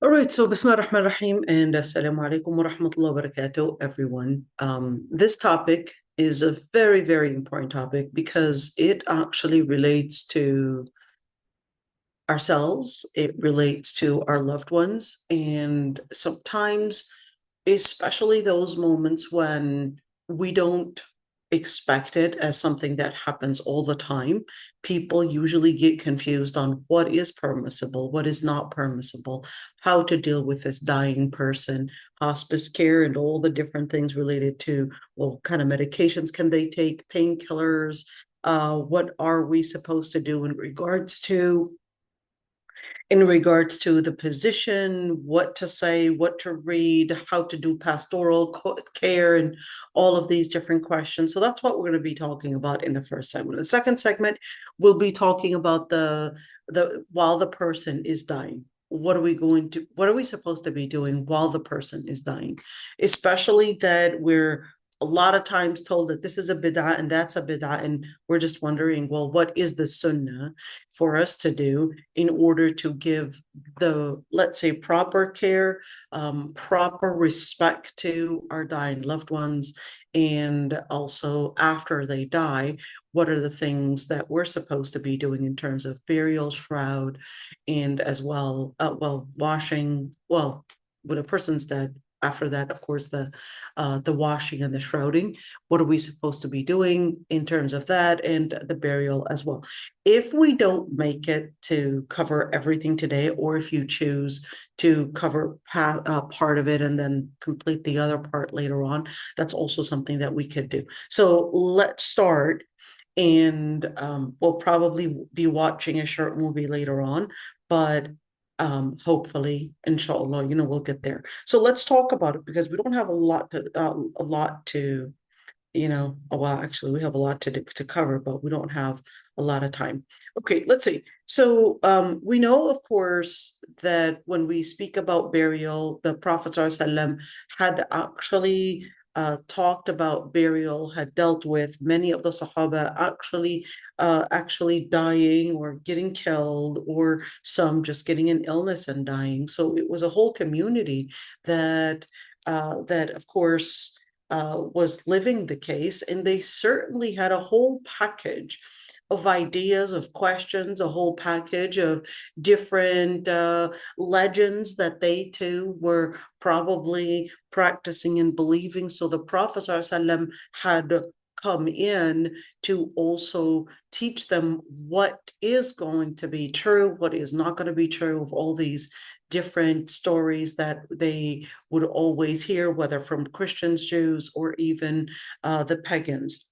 All right, so Bismillah ar-Rahman ar-Rahim and Assalamu alaikum wa rahmatullahi wa barakatuh, everyone. This topic is a very, very important topic because it actually relates to ourselves, it relates to our loved ones, and sometimes, especially those moments when we don't expect it as something that happens all the time, people usually get confused on what is permissible, what is not permissible, how to deal with this dying person, hospice care, and all the different things related to, well, what kind of medications can they take, painkillers, what are we supposed to do in regards to the position, what to say, what to read, how to do pastoral care, and all of these different questions. So that's what we're going to be talking about in the first segment. The second segment, we'll be talking about the while the person is dying. What are we supposed to be doing while the person is dying? Especially that we're a lot of times told that this is a bid'ah and that's a bid'ah, and we're just wondering, well, what is the sunnah for us to do in order to give the, let's say, proper care, proper respect to our dying loved ones, and also after they die, what are the things that we're supposed to be doing in terms of burial, shroud, and as well, washing, well, when a person's dead, after that, of course, the washing and the shrouding. What are we supposed to be doing in terms of that, and the burial as well? If we don't make it to cover everything today, or if you choose to cover part of it and then complete the other part later on, that's also something that we could do. So let's start, and we'll probably be watching a short movie later on, but hopefully, inshallah, we'll get there. So let's talk about it because we don't have a lot to, well, actually, we have a lot to cover, but we don't have a lot of time. Okay, let's see. So we know, of course, that when we speak about burial, the Prophet ﷺ had actually talked about burial, had dealt with many of the Sahaba actually dying or getting killed, or some just getting an illness and dying. So it was a whole community that of course was living the case, and they certainly had a whole package of ideas, of questions, a whole package of different legends that they too were probably practicing and believing. So the Prophet ﷺ had come in to also teach them what is going to be true, what is not going to be true of all these different stories that they would always hear, whether from Christians, Jews, or even the pagans.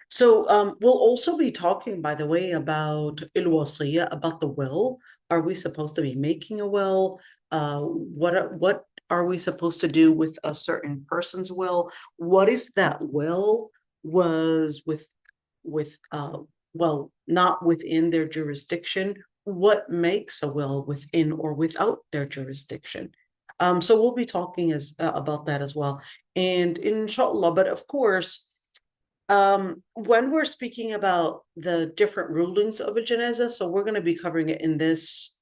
So we'll also be talking, by the way, about al-wasiyya, about the will. Are we supposed to be making a will? What are we supposed to do with a certain person's will? What if that will was well, not within their jurisdiction? What makes a will within or without their jurisdiction? So we'll be talking about that as well, and inshallah. But of course, when we're speaking about the different rulings of a janazah, so we're going to be covering it in this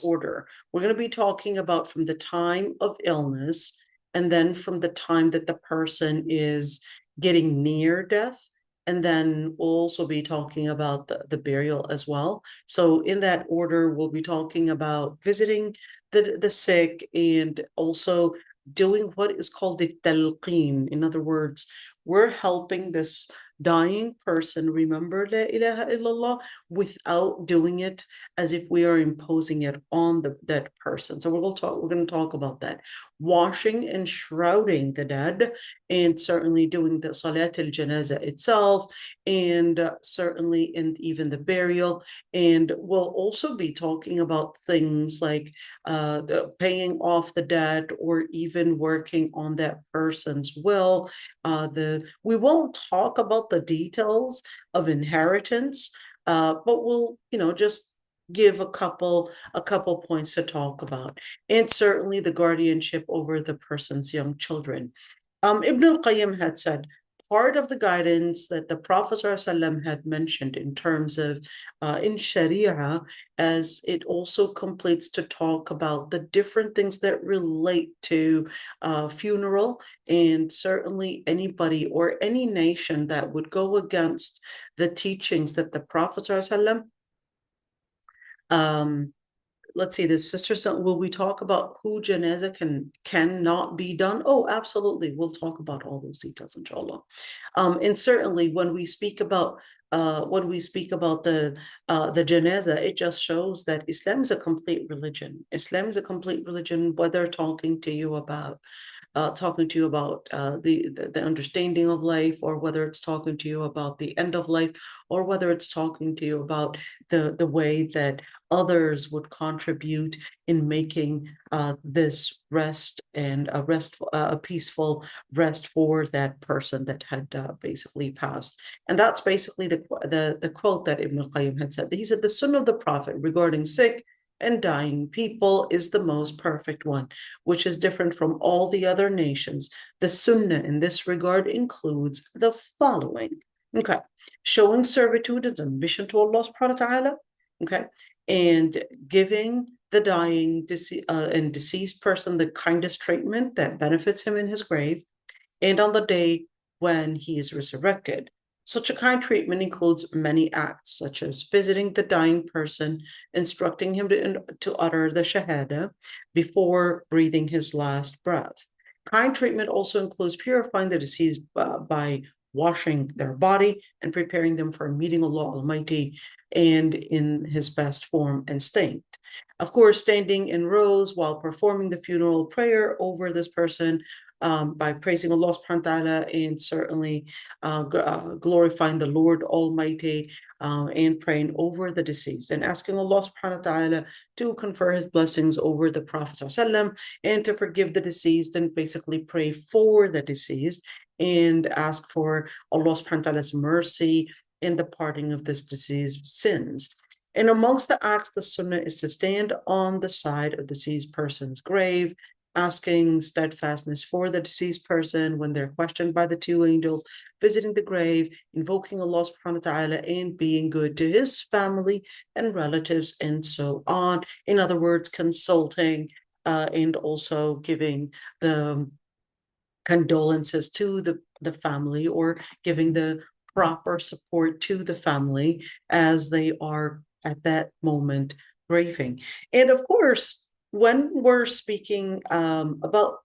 order. We're going to be talking about from the time of illness, and then from the time that the person is getting near death, and then we'll also be talking about the burial as well. So in that order, we'll be talking about visiting the sick, and also doing what is called the talqeen. In other words, we're helping this dying person remember La ilaha illallah without doing it as if we are imposing it on that person. So we're going to talk about that. Washing and shrouding the dead, and certainly doing the salat al-janazah itself, and certainly in even the burial. And we'll also be talking about things like paying off the debt, or even working on that person's will. We won't talk about the details of inheritance, but we'll just give a couple points to talk about, and certainly the guardianship over the person's young children. Ibn al-Qayyim had said, part of the guidance that the Prophet ﷺ had mentioned in terms of in Sharia, as it also completes to talk about the different things that relate to funeral, and certainly anybody or any nation that would go against the teachings that the Prophet ﷺ let's see, the sisters, will we talk about who janazah cannot be done? Oh, absolutely. We'll talk about all those details, inshallah. And certainly when we speak about the janazah, it just shows that Islam is a complete religion. Islam is a complete religion, whether talking to you about the understanding of life, or whether it's talking to you about the end of life, or whether it's talking to you about the way that others would contribute in making this rest and a peaceful rest for that person that had basically passed. And that's basically the quote that Ibn al-Qayyim had said. He said the sunnah of the Prophet regarding sick and dying people is the most perfect one, which is different from all the other nations. The sunnah in this regard includes the following. Okay, showing servitude and submission to Allah subhanahu wa ta'ala, okay, and giving the dying and deceased person the kindest treatment that benefits him in his grave and on the day when he is resurrected. Such a kind treatment includes many acts, such as visiting the dying person, instructing him to utter the shahada before breathing his last breath. Kind treatment also includes purifying the deceased by washing their body and preparing them for meeting Allah Almighty and in his best form and state. Of course, standing in rows while performing the funeral prayer over this person by praising Allah subhanahu wa ta'ala and certainly glorifying the Lord Almighty and praying over the deceased and asking Allah subhanahu wa ta'ala to confer his blessings over the Prophet ﷺ and to forgive the deceased, and basically pray for the deceased and ask for Allah subhanahu wa ta'ala's mercy in the parting of this deceased's sins. And amongst the acts, the sunnah is to stand on the side of the deceased person's grave, asking steadfastness for the deceased person when they're questioned by the two angels, visiting the grave, invoking Allah subhanahu wa ta'ala, and being good to his family and relatives, and so on. In other words, consulting and also giving the condolences to the family, or giving the proper support to the family as they are at that moment grieving. And of course, when we're speaking about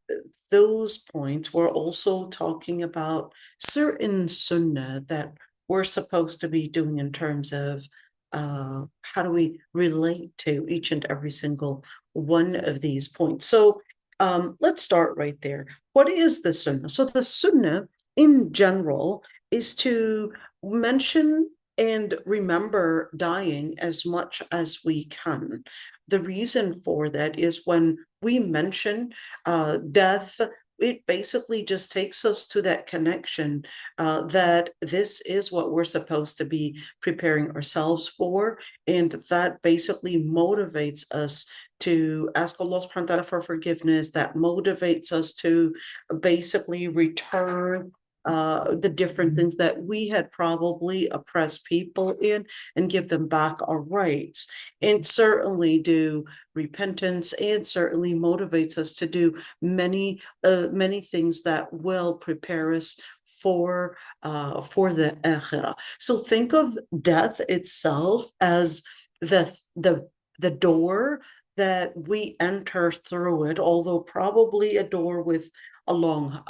those points, we're also talking about certain sunnah that we're supposed to be doing in terms of how do we relate to each and every single one of these points. So let's start right there. What is the sunnah? So the sunnah in general is to mention and remember dying as much as we can. The reason for that is when we mention death, it basically just takes us to that connection that this is what we're supposed to be preparing ourselves for, and that basically motivates us to ask Allah subhanahu wa ta'ala for forgiveness, that motivates us to basically return the different things that we had probably oppressed people in and give them back our rights, and certainly do repentance, and certainly motivates us to do many things that will prepare us for the akhirah. So think of death itself as the door that we enter through it, although probably a door with a long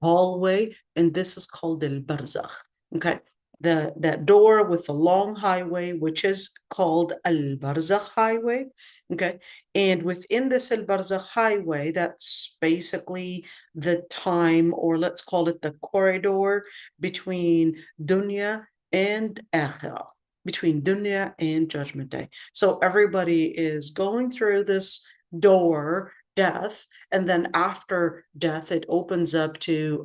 hallway, and this is called al-Barzakh. Okay, that door with the long highway, which is called al-Barzakh highway. Okay, and within this al-Barzakh highway, that's basically the time, or let's call it the corridor between dunya and akhirah, between dunya and judgment day. So everybody is going through this door, death, and then after death it opens up to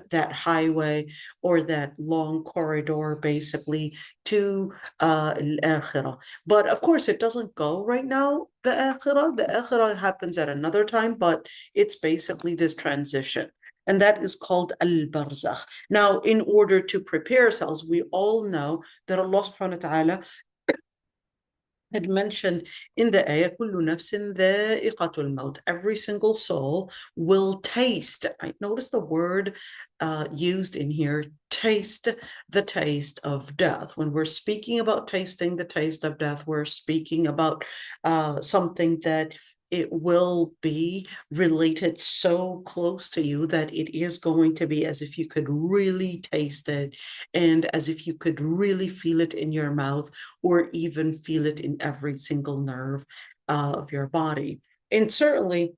that highway or that long corridor basically to al-akhirah. But of course it doesn't go right now, the akhirah happens at another time, but it's basically this transition. and that is called al-barzakh. Now, in order to prepare ourselves, we all know that Allah subhanahu wa ta'ala had mentioned in the ayah, كُلُّ نَفْسٍ ذَائِقَةُ الْمَوْتِ. Every single soul will taste. I notice the word used in here, taste the taste of death. When we're speaking about tasting the taste of death, we're speaking about something that it will be related so close to you that it is going to be as if you could really taste it and as if you could really feel it in your mouth or even feel it in every single nerve of your body. And certainly,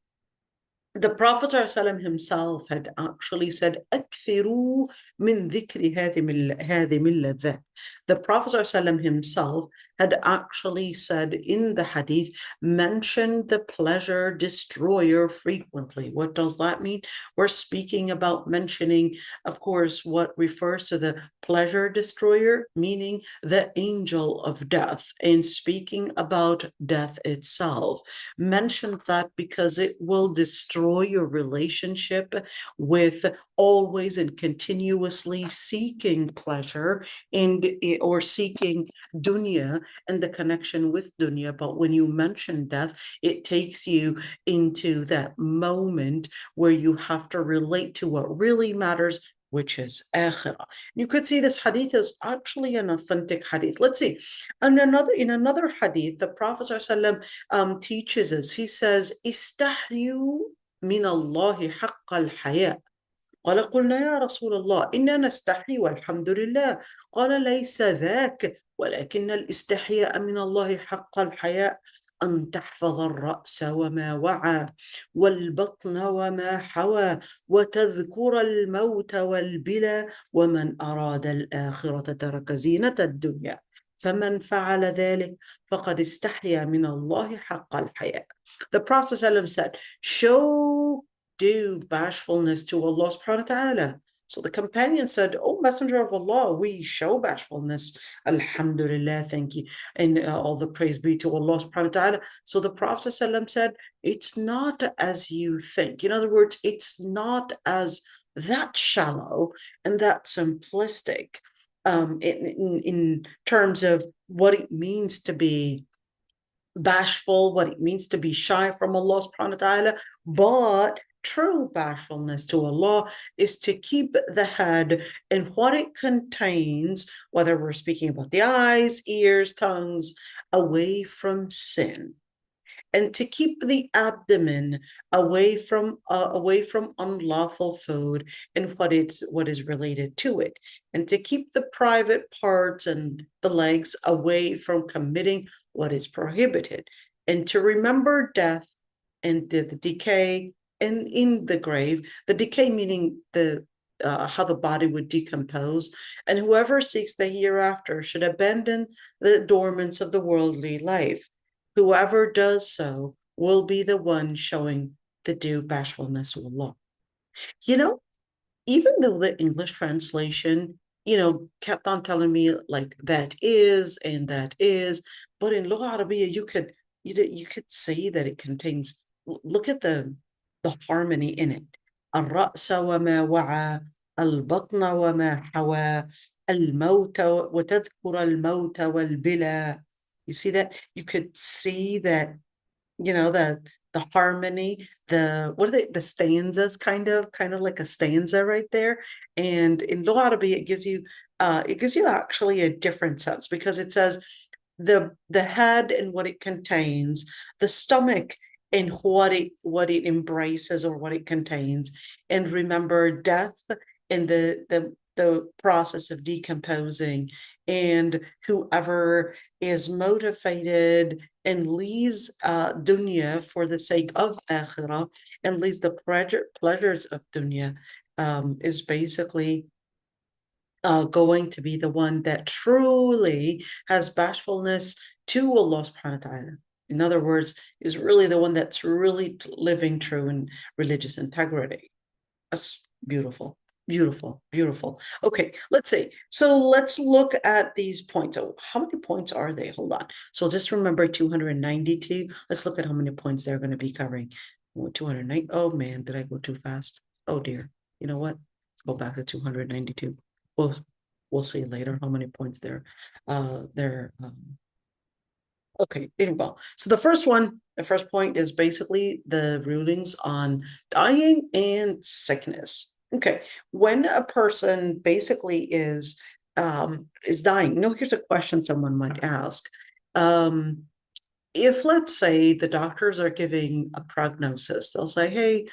the Prophet ﷺ himself had actually said, أكثروا من ذكر هذه اللذات. The Prophet ﷺ himself had actually said in the hadith, mention the pleasure destroyer frequently. What does that mean? We're speaking about mentioning, of course, what refers to the pleasure destroyer, meaning the angel of death, and speaking about death itself. Mention that because it will destroy your relationship with always and continuously seeking pleasure or seeking dunya and the connection with dunya. But when you mention death, it takes you into that moment where you have to relate to what really matters, which is akhirah. You could see this hadith is actually an authentic hadith. Let's see. In another hadith, the Prophet ﷺ teaches us, he says, استحيوا من الله حق الحياء. قال قلنا يا رسول الله إنا نستحي والحمد لله. قال ليس ذاك ولكن الاستحياء من الله حق الحياء أن تحفظ الرأس وما وعى والبطن وما حوى وتذكر الموت والبلى ومن أراد الآخرة ترك زينة الدنيا فمن فعل ذلك فقد استحيا من الله حق الحياء. The Prophet ﷺ said, show due bashfulness to Allah subhanahu wa ta'ala. So the companion said, oh Messenger of Allah, we show bashfulness. Alhamdulillah, thank you. And all the praise be to Allah subhanahu wa ta'ala. So the Prophet ﷺ said, it's not as you think. In other words, it's not as that shallow and that simplistic in terms of what it means to be bashful, what it means to be shy from Allah subhanahu wa ta'ala, but true bashfulness to Allah is to keep the head and what it contains, whether we're speaking about the eyes, ears, tongues, away from sin, and to keep the abdomen away from unlawful food and what is related to it, and to keep the private parts and the legs away from committing what is prohibited, and to remember death and the decay and in the grave, the decay meaning the how the body would decompose, and whoever seeks the hereafter should abandon the adornments of the worldly life. Whoever does so will be the one showing the due bashfulness of Allah. You know, even though the English translation, kept on telling me like that is and that is, but in Lugha Arabiya, you could say that it contains, look at the harmony in it. الرأس وما وعى البطن وما حوى الموت وتذكر الموت والبلى. You see that? You could see that, the harmony, the stanzas, kind of like a stanza right there. And in Lugha Arabiya, it gives you actually a different sense, because it says the head and what it contains, the stomach and what it embraces or what it contains, and remember death and the process of decomposing, and whoever is motivated and leaves dunya for the sake of akhirah and leaves the pleasures of dunya is basically going to be the one that truly has bashfulness to Allah subhanahu wa ta'ala. In other words, is really the one that's really living true in religious integrity. That's beautiful. Beautiful, beautiful. Okay, let's see. So let's look at these points. Oh, how many points are they? Hold on. So just remember 292. Let's look at how many points they're going to be covering. 290. Oh man, did I go too fast? Oh dear. You know what? Let's go back to 292. We'll see later how many points there. Okay, anyway, so the first point is basically the rulings on dying and sickness. Okay, when a person basically is dying, here's a question someone might ask. If let's say the doctors are giving a prognosis, they'll say, hey,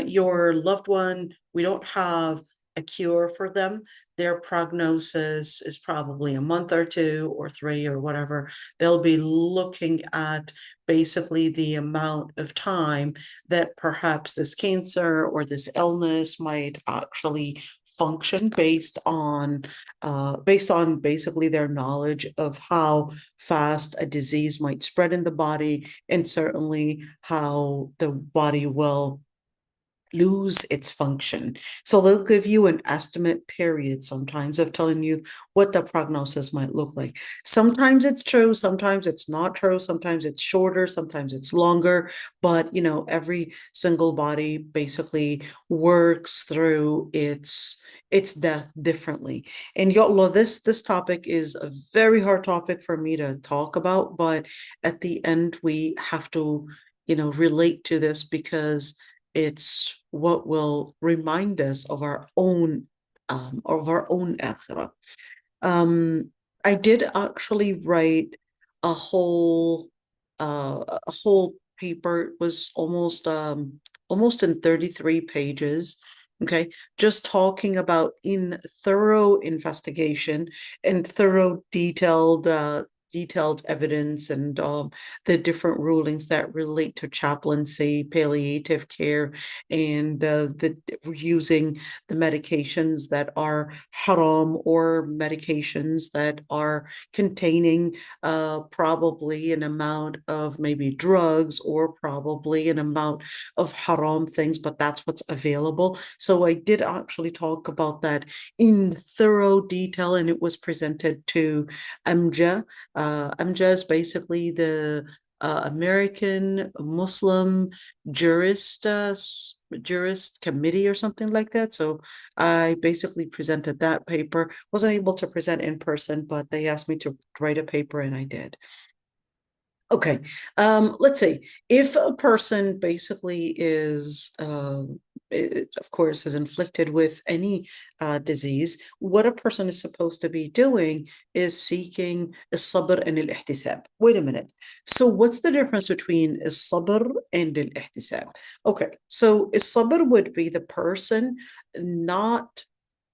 your loved one, we don't have a cure for them. Their prognosis is probably a month or 2 or 3 or whatever. They'll be looking at basically the amount of time that perhaps this cancer or this illness might actually function based on basically their knowledge of how fast a disease might spread in the body, and certainly how the body will lose its function. So they'll give you an estimate period sometimes of telling you what the prognosis might look like. Sometimes it's true, sometimes it's not true, sometimes it's shorter, sometimes it's longer, but every single body basically works through its death differently. And yallah, this topic is a very hard topic for me to talk about, but at the end we have to relate to this because it's what will remind us of our own akhirah. I did actually write a whole paper. It was almost in 33 pages. Okay, just talking about in thorough investigation and thorough detailed evidence and the different rulings that relate to chaplaincy, palliative care, and the using the medications that are haram or medications that are containing probably an amount of maybe drugs or probably an amount of haram things, but that's what's available. So I did actually talk about that in thorough detail, and it was presented to AMJA. AMJA is basically the American Muslim jurist committee or something like that. So I basically presented that paper. Wasn't able to present in person, but they asked me to write a paper and I did. Okay, let's see. If a person basically is, of course, is inflicted with any disease, what a person is supposed to be doing is seeking al-sabr and al-ihtisab. Wait a minute. So what's the difference between al-sabr and al-ihtisab? Okay, so al-sabr would be the person not,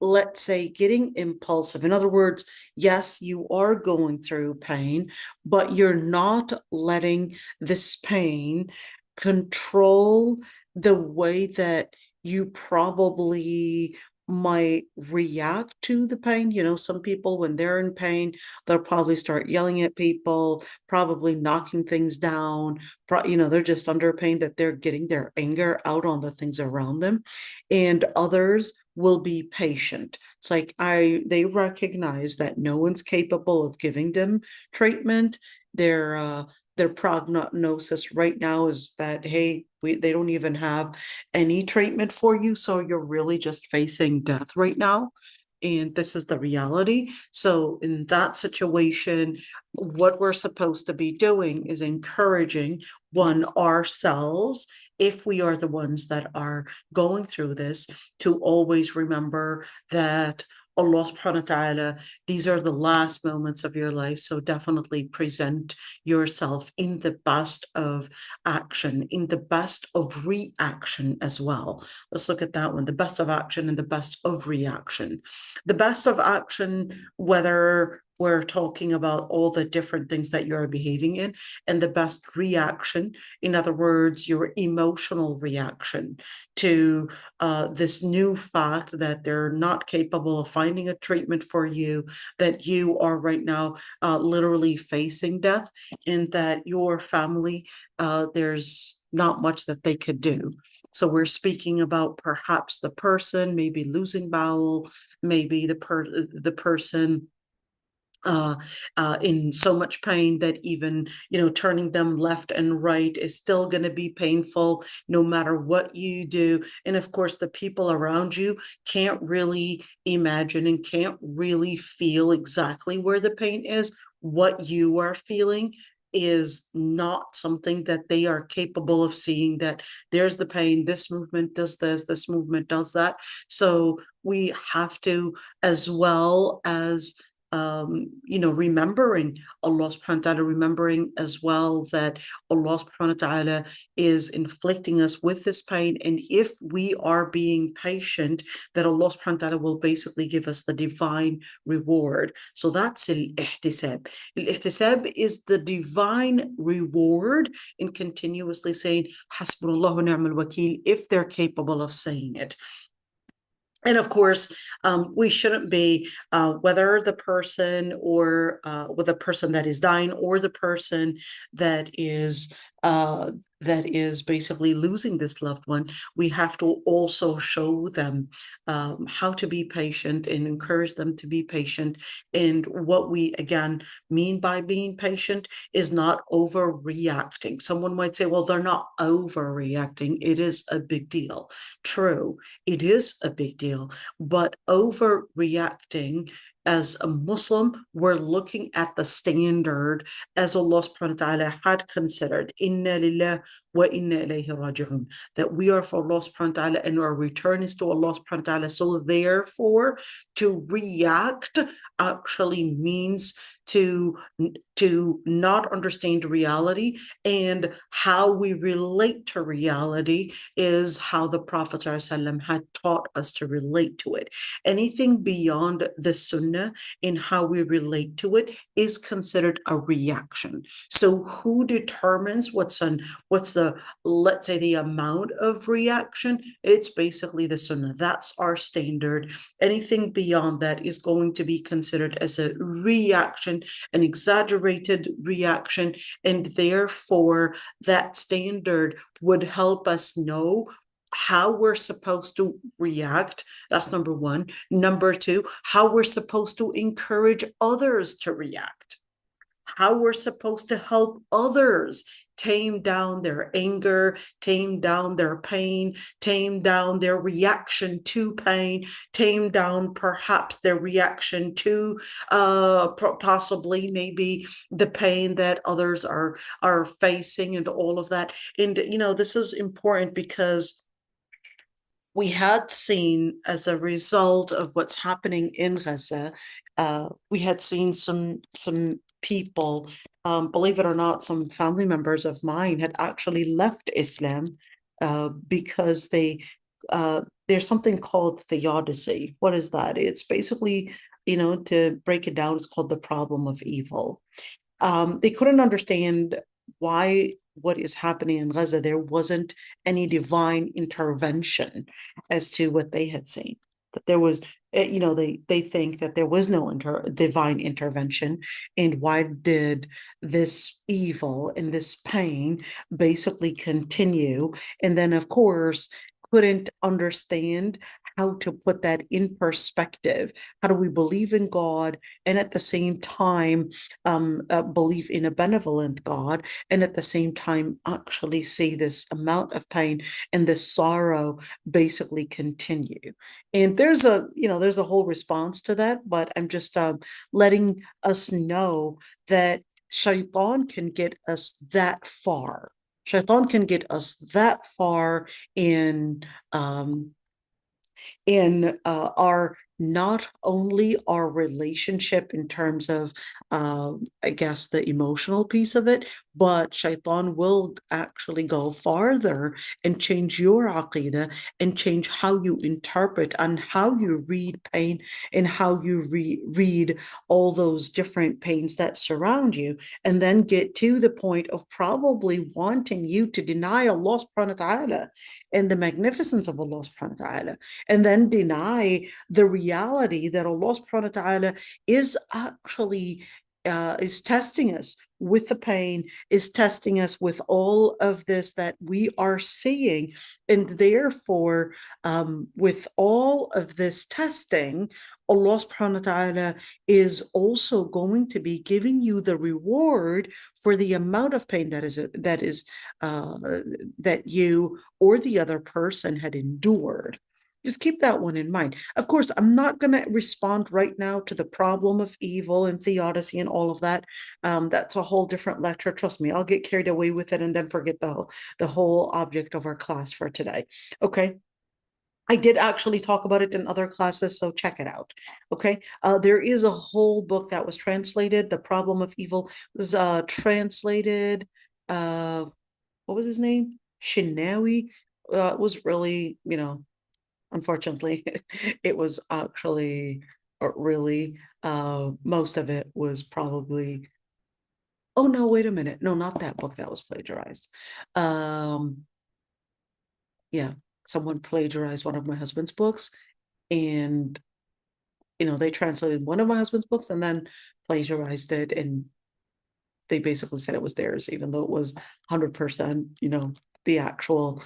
let's say, getting impulsive. In other words, yes, you are going through pain, but you're not letting this pain control the way that you probably might react to the pain. Some people, when they're in pain, they'll probably start yelling at people, probably knocking things down. They're just under pain that they're getting their anger out on the things around them. And others will be patient. It's like they recognize that no one's capable of giving them treatment. Their prognosis right now is that, hey, they don't even have any treatment for you, so you're really just facing death right now. And this is the reality. So in that situation, what we're supposed to be doing is encouraging ourselves, if we are the ones that are going through this, to always remember that Allah subhanahu wa ta'ala, these are the last moments of your life. So definitely present yourself in the best of action, in the best of reaction as well. Let's look at that one, the best of action and the best of reaction. The best of action, whether we're talking about all the different things that you're behaving in, and the best reaction, in other words, your emotional reaction to this new fact that they're not capable of finding a treatment for you, that you are right now literally facing death, and that your family, there's not much that they could do. So we're speaking about perhaps the person maybe losing bowel, maybe the person in so much pain that even, turning them left and right is still going to be painful no matter what you do. And of course, the people around you can't really imagine and can't really feel exactly where the pain is. What you are feeling is not something that they are capable of seeing, that there's the pain, this movement does this movement does that. So we have to, as well as remembering Allah subhanahu wa ta'ala, remembering as well that Allah subhanahu wa ta'ala is inflicting us with this pain. And if we are being patient, that Allah subhanahu wa ta'ala will basically give us the divine reward. So that's al-ihtisab. Al-ihtisab is the divine reward in continuously saying, Hasbunallah wa ni'mal wakeel, if they're capable of saying it. And of course, we shouldn't be, whether the person or with a person that is dying or the person that is basically losing this loved one, we have to also show them how to be patient and encourage them to be patient. And what we, again, mean by being patient is not overreacting. Someone might say, well, they're not overreacting. It is a big deal. True, it is a big deal, but overreacting, as a Muslim, we're looking at the standard as Allah subhanahu wa ta'ala had considered. Inna lillah wa inna ilayhi raji'un. That we are for Allah subhanahu wa ta'ala and our return is to Allah subhanahu wa ta'ala. So therefore, to react actually means to not understand reality, and how we relate to reality is how the Prophet ﷺ had taught us to relate to it. Anything beyond the sunnah in how we relate to it is considered a reaction. So who determines what's the, let's say, the amount of reaction? It's basically the sunnah. That's our standard. Anything beyond that is going to be considered as a reaction, an exaggerated reaction, and therefore that standard would help us know how we're supposed to react. That's number one. Number two, how we're supposed to encourage others to react, how we're supposed to help others tame down their anger, tame down their pain, tame down their reaction to pain, tame down perhaps their reaction to possibly maybe the pain that others are facing, and all of that. And this is important because we had seen, as a result of what's happening in Gaza, we had seen some people, believe it or not, some family members of mine had actually left Islam because there's something called theodicy. What is that? It's basically, to break it down, it's called the problem of evil. They couldn't understand why what is happening in Gaza, there wasn't any divine intervention as to what they had seen. That there was, they think that there was no divine intervention, and why did this evil and this pain basically continue? And then, of course, couldn't understand how to put that in perspective. How do we believe in God and at the same time believe in a benevolent God, and at the same time actually see this amount of pain and this sorrow basically continue? And there's a whole response to that, but I'm just letting us know that shaitan can get us that far. Shaitan can get us that far in our, not only our relationship in terms of, I guess, the emotional piece of it, but shaitan will actually go farther and change your aqidah and change how you interpret and how you read pain and how you read all those different pains that surround you, and then get to the point of probably wanting you to deny Allah subhanahu wa ta'ala and the magnificence of Allah subhanahu wa ta'ala, and then deny the reality that Allah subhanahu wa ta'ala is actually is testing us with the pain, is testing us with all of this that we are seeing. And therefore, with all of this testing, Allah subhanahu wa ta'ala is also going to be giving you the reward for the amount of pain that you or the other person had endured. Just keep that one in mind. Of course, I'm not going to respond right now to the problem of evil and theodicy and all of that. That's a whole different lecture. Trust me, I'll get carried away with it and then forget the whole object of our class for today. Okay. I did actually talk about it in other classes, so check it out. Okay. There is a whole book that was translated. The Problem of Evil was translated. What was his name? Shinawi. It was really, unfortunately, it was actually really, most of it was probably, oh no, wait a minute. No, not that book that was plagiarized. Yeah, someone plagiarized one of my husband's books, and they translated one of my husband's books and then plagiarized it, and they basically said it was theirs, even though it was 100%, the actual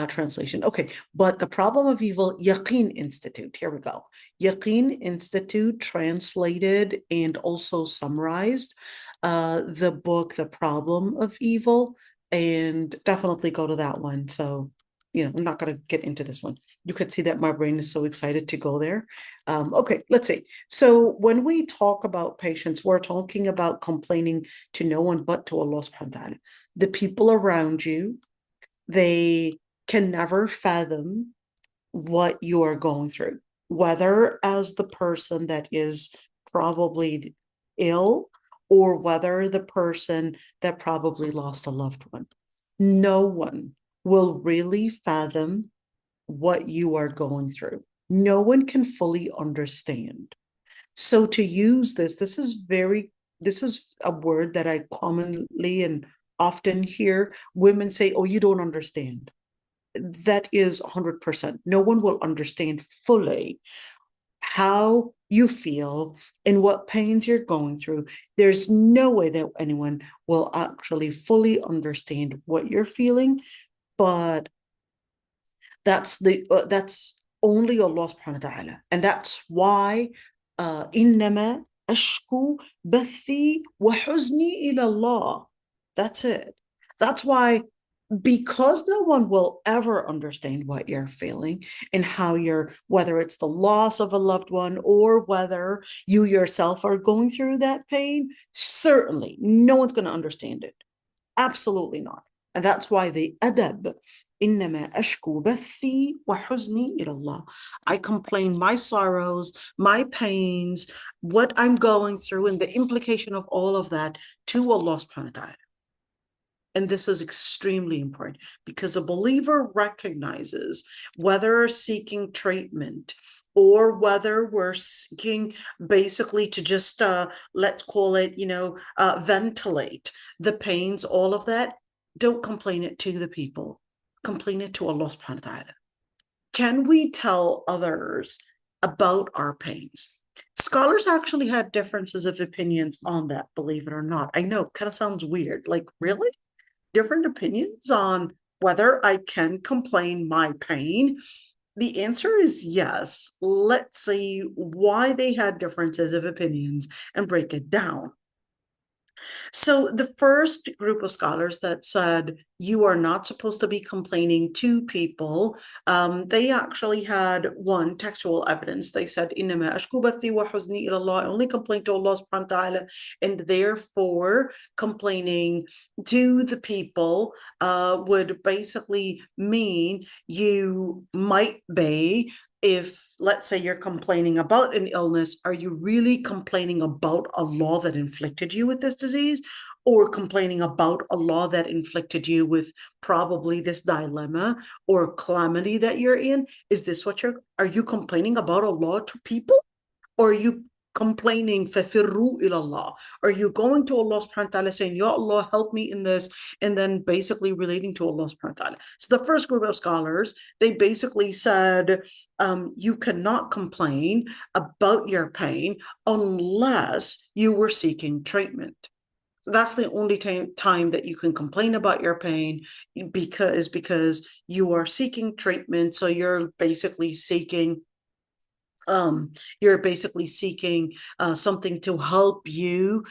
translation. Okay, but The Problem of Evil, Yaqeen Institute. Here we go. Yaqeen Institute translated and also summarized the book, The Problem of Evil, and definitely go to that one. So, I'm not going to get into this one. You could see that my brain is so excited to go there. Okay, let's see. So when we talk about patience, we're talking about complaining to no one but to Allah subhanahu wa ta'ala. The people around you, they can never fathom what you are going through, whether as the person that is probably ill or whether the person that probably lost a loved one. No one will really fathom what you are going through. No one can fully understand. So to use this is a word that I commonly and often hear women say, oh, you don't understand. That is 100%. No one will understand fully how you feel and what pains you're going through. There's no way that anyone will actually fully understand what you're feeling, but that's only Allah subhanahu wa ta'ala. And that's why إنما أشكو بثي وحزني إلى الله. That's it. That's why, because no one will ever understand what you're feeling and how whether it's the loss of a loved one or whether you yourself are going through that pain, certainly no one's going to understand it. Absolutely not. And that's why the adab, إنما أشكو بثي وحزني إلى الله. I complain my sorrows, my pains, what I'm going through, and the implication of all of that to Allah subhanahu wa ta'ala. And this is extremely important because a believer recognizes whether seeking treatment or whether we're seeking basically to just, let's call it, ventilate the pains, all of that. Don't complain it to the people. Complain it to Allah subhanahu wa ta'ala. Can we tell others about our pains? Scholars actually had differences of opinions on that, believe it or not. I know, kind of sounds weird. Like, really? Different opinions on whether I can complain my pain? The answer is yes. Let's see why they had differences of opinions and break it down. So the first group of scholars that said you are not supposed to be complaining to people, they actually had one textual evidence. They said, إِنَّمَا أَشْكُو بَثِّي وَحُزْنِي إِلَى اللَّهِ. I only complain to Allah subhanahu wa ta'ala, and therefore complaining to the people would basically mean you might be, if let's say you're complaining about an illness, are you really complaining about Allah that inflicted you with this disease, or complaining about Allah that inflicted you with probably this dilemma or calamity that you're in? Is this are you complaining about Allah to people, or are you complaining, فَفِرُّوا إِلَى اللَّهِ. Are you going to Allah subhanahu wa ta'ala saying, Ya Allah, help me in this, and then basically relating to Allah subhanahu wa ta'ala? So the first group of scholars, they basically said, you cannot complain about your pain unless you were seeking treatment. So that's the only time that you can complain about your pain, because you are seeking treatment. So you're basically seeking something to help you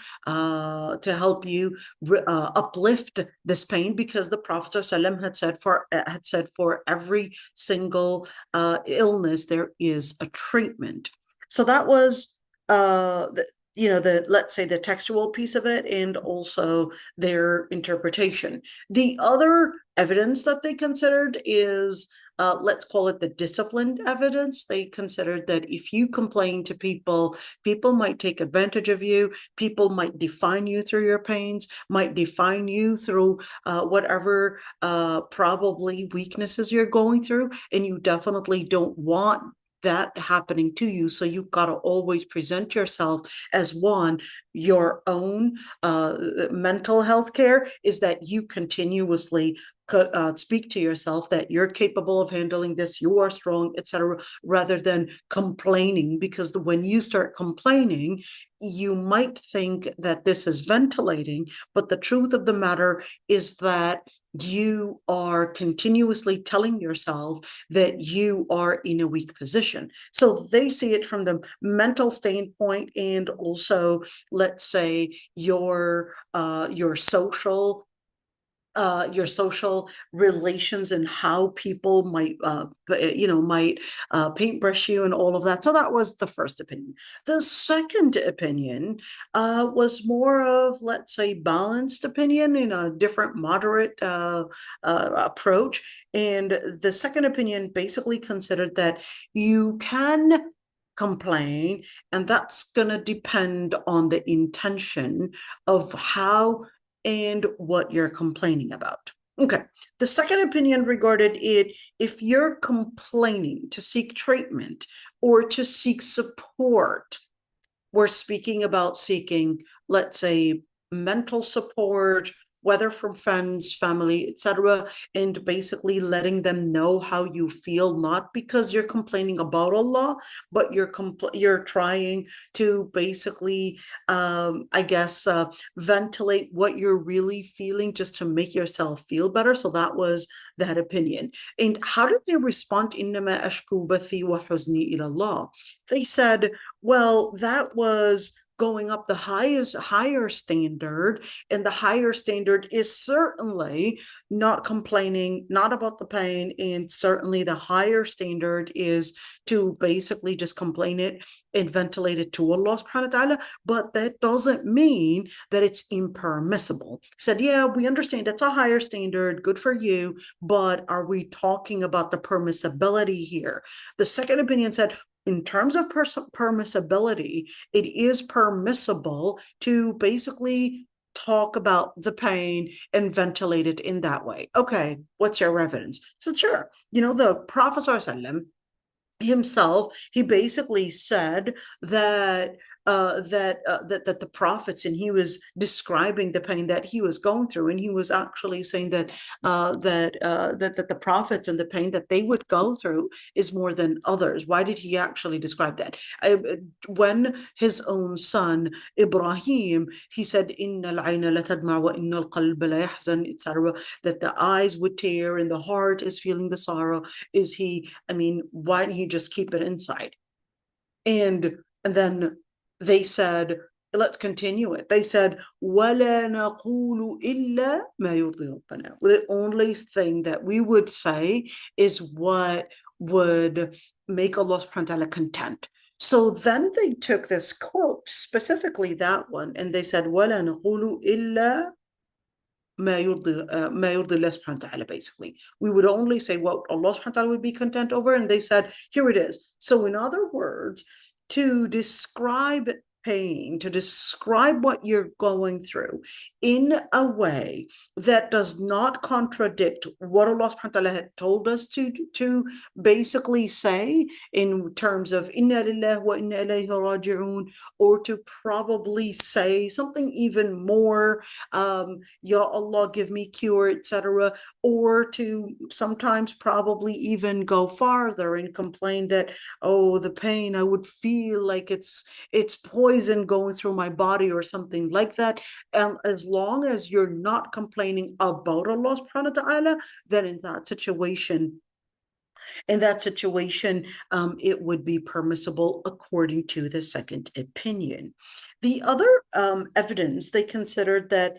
uplift this pain, because the Prophet ﷺ had said for every single illness there is a treatment. So that was let's say the textual piece of it, and also their interpretation. The other evidence that they considered is, let's call it the disciplined evidence. They considered that if you complain to people, people might take advantage of you. People might define you through your pains, might define you through whatever probably weaknesses you're going through, and you definitely don't want that happening to you. So you've got to always present yourself as one. Your own mental health care is that you continuously speak to yourself that you're capable of handling this, you are strong, etc., rather than complaining. Because when you start complaining, you might think that this is ventilating, but the truth of the matter is that you are continuously telling yourself that you are in a weak position. So they see it from the mental standpoint, and also, let's say, your social relations and how people might paintbrush you and all of that. So that was the first opinion. The second opinion was more of, let's say, balanced opinion in a different moderate approach. And the second opinion basically considered that you can complain, and that's going to depend on the intention of how and what you're complaining about. Okay, the second opinion regarded it, if you're complaining to seek treatment or to seek support, we're speaking about seeking, let's say, mental support, whether from friends, family, etc., and basically letting them know how you feel, not because you're complaining about Allah, but you're trying to basically, ventilate what you're really feeling, just to make yourself feel better. So that was that opinion. And how did they respond? إِنَّمَا أَشْكُو بَثِي وَحُزْنِي إِلَى اللَّهِ. They said, well, that was going up the higher standard, and the higher standard is certainly not complaining, not about the pain, and certainly the higher standard is to basically just complain it and ventilate it to Allah subhanahu wa ta'ala, but that doesn't mean that it's impermissible. He said, yeah, we understand it's a higher standard, good for you, but are we talking about the permissibility here? The second opinion said, in terms of permissibility, it is permissible to basically talk about the pain and ventilate it in that way. Okay, what's your evidence? So sure, the Prophet ﷺ himself, he basically said that the prophets, and he was describing the pain that he was going through, and he was actually saying that the prophets and the pain that they would go through is more than others. Why did he actually describe that? When his own son Ibrahim, he said, "Inna al-ayna la tadma wa inna al-qalba la yahzan," etc., that the eyes would tear and the heart is feeling the sorrow. Why didn't he just keep it inside? And then they said, let's continue it. They said, وَلَا نَقُولُ إِلَّا مَا يُرْضِي رَبَّنَا. The only thing that we would say is what would make Allah subhanahu wa ta'ala content. So then they took this quote, specifically that one, and they said, وَلَا نَقُولُ إِلَّا ما يرضي الله سبحانه وتعالى. Basically, we would only say what Allah subhanahu wa ta'ala would be content over. And they said, here it is. So in other words, to describe pain, to describe what you're going through in a way that does not contradict what Allah subhanahu wa ta'ala had told us to basically say in terms of inna lillahi wa inna ilayhi raji'un, or to probably say something even more, Ya Allah, give me cure, etc., or to sometimes probably even go farther and complain that, oh, the pain, I would feel like it's poison going through my body or something like that. And as long as you're not complaining about Allah subhanahu wa ta'ala, then in that situation, it would be permissible according to the second opinion. The other evidence, they considered that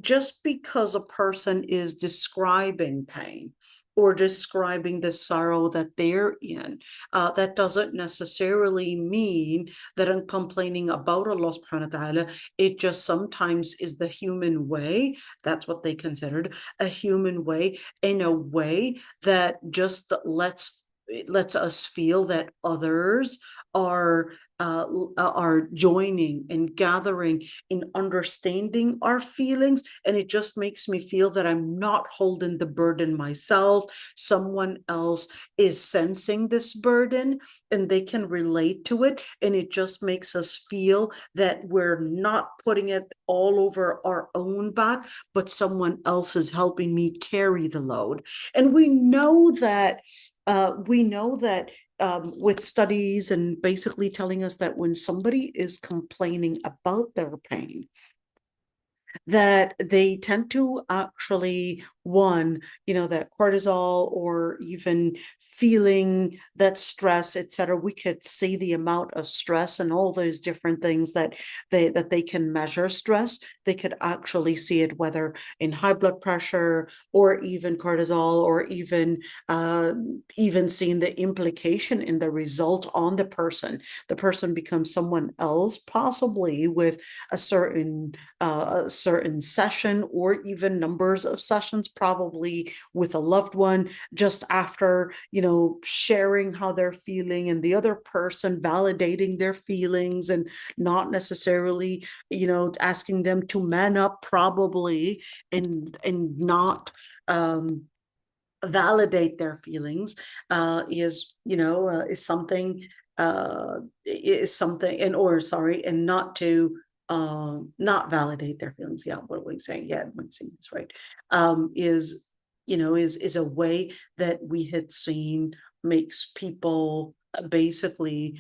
just because a person is describing pain or describing the sorrow that they're in, that doesn't necessarily mean that I'm complaining about Allah subhanahu wa ta'ala. It just sometimes is the human way. That's what they considered a human way, in a way that just lets us feel that others are joining and gathering in understanding our feelings, and it just makes me feel that I'm not holding the burden myself. Someone else is sensing this burden and they can relate to it, and it just makes us feel that we're not putting it all over our own back, but someone else is helping me carry the load. And we know that with studies and basically telling us that when somebody is complaining about their pain, that they tend to actually, one, that cortisol, or even feeling that stress, etc. We could see the amount of stress and all those different things that they can measure stress. They could actually see it, whether in high blood pressure or even cortisol, or even seeing the implication in the result on the person. The person becomes someone else, possibly with a certain session, or even numbers of sessions, probably with a loved one, just after sharing how they're feeling, and the other person validating their feelings, and not necessarily asking them to man up, probably, and not validate their feelings, is something, and not to not validate their feelings. Yeah, what are we saying? Yeah, I'm saying this right. Is a way that we had seen makes people basically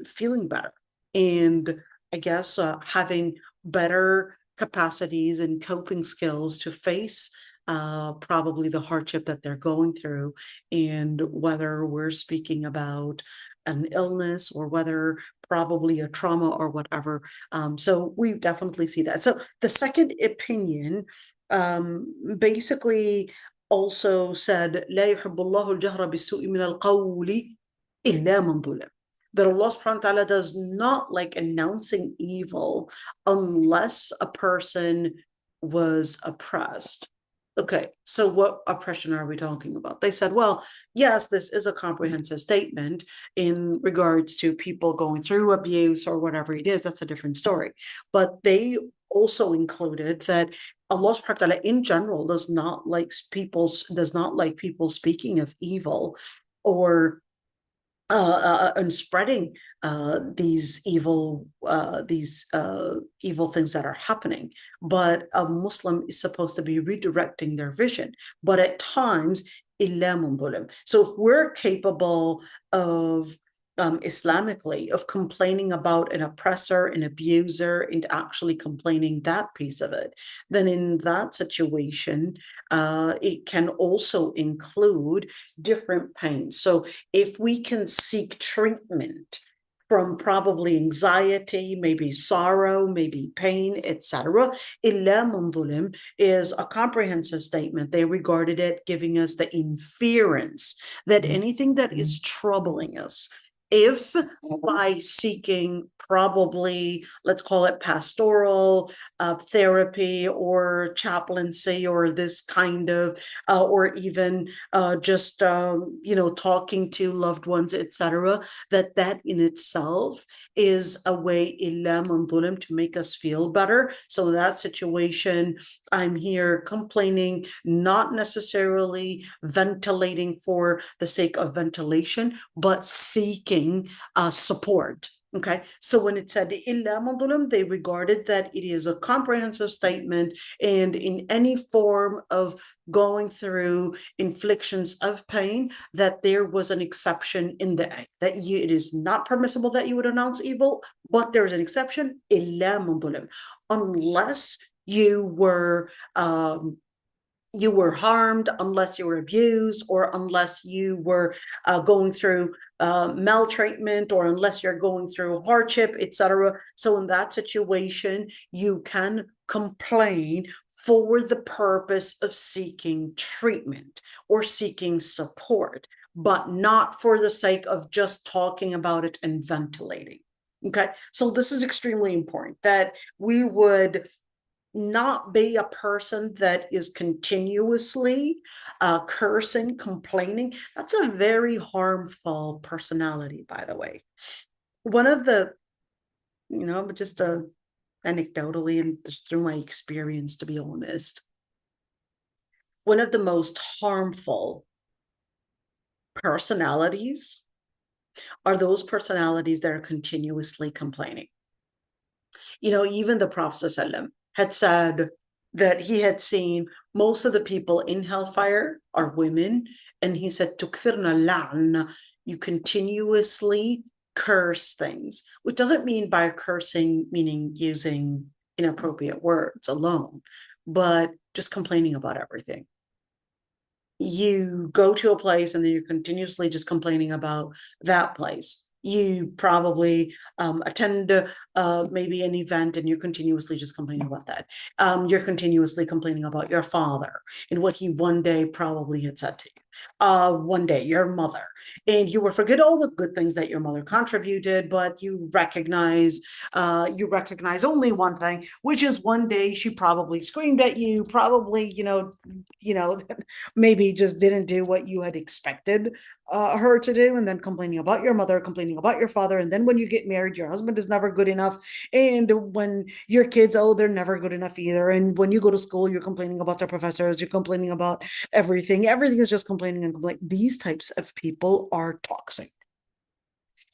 feeling better, and I guess having better capacities and coping skills to face probably the hardship that they're going through, and whether we're speaking about an illness or whether probably a trauma or whatever. So we definitely see that. So the second opinion basically also said, لا يحب الله الجهر بالسوء من القول إلا من ظلم. That Allah subhanahu wa ta'ala does not like announcing evil unless a person was oppressed. Okay, so what oppression are we talking about? They said, well, yes, this is a comprehensive statement in regards to people going through abuse or whatever it is. That's a different story. But they also included that Allah subhanahu wa ta'ala in general does not like people speaking of evil, or and spreading these evil things that are happening. But a Muslim is supposed to be redirecting their vision. But at times, إِلَّا مَنْ ظُلِمَ. So if we're capable of Islamically, of complaining about an oppressor, an abuser, and actually complaining that piece of it, then in that situation, it can also include different pains. So if we can seek treatment from probably anxiety, maybe sorrow, maybe pain, etc. إِلَّا مَنْ ظُلِمَ is a comprehensive statement. They regarded it giving us the inference that anything that is troubling us, If by seeking probably, let's call it pastoral therapy or chaplaincy or this kind of, or even just, talking to loved ones, etc., that in itself is a way to make us feel better. So in that situation, I'm here complaining, not necessarily ventilating for the sake of ventilation, but seeking support. Okay, so when it said illa man zulim, they regarded that it is a comprehensive statement, and in any form of going through inflictions of pain, that there was an exception in the ayah, that it is not permissible that you would announce evil, but there's an exception, illa man zulim, unless you were harmed, unless you were abused, or unless you were going through maltreatment, or unless you're going through hardship, etc. So in that situation, you can complain for the purpose of seeking treatment or seeking support, but not for the sake of just talking about it and ventilating. Okay, so this is extremely important, that we would not be a person that is continuously cursing, complaining. That's a very harmful personality, by the way. One of the, just anecdotally, and just through my experience, to be honest, one of the most harmful personalities are those personalities that are continuously complaining. Even the Prophet ﷺ had said that he had seen most of the people in hellfire are women, and he said, "Tukthirna la'na," you continuously curse things, which doesn't mean by cursing meaning using inappropriate words alone, but just complaining about everything. You go to a place and then you're continuously just complaining about that place. You probably attend maybe an event and you're continuously just complaining about that. You're continuously complaining about your father and what he one day probably had said to you. One day, your mother, and you will forget all the good things that your mother contributed, but you recognize only one thing, which is one day she probably screamed at you, probably, maybe just didn't do what you had expected her to do, and then complaining about your mother, complaining about your father, and then when you get married, your husband is never good enough, and when your kids, they're never good enough either, and when you go to school, you're complaining about the professors, you're complaining about everything is just complaining and complaining. These types of people are toxic.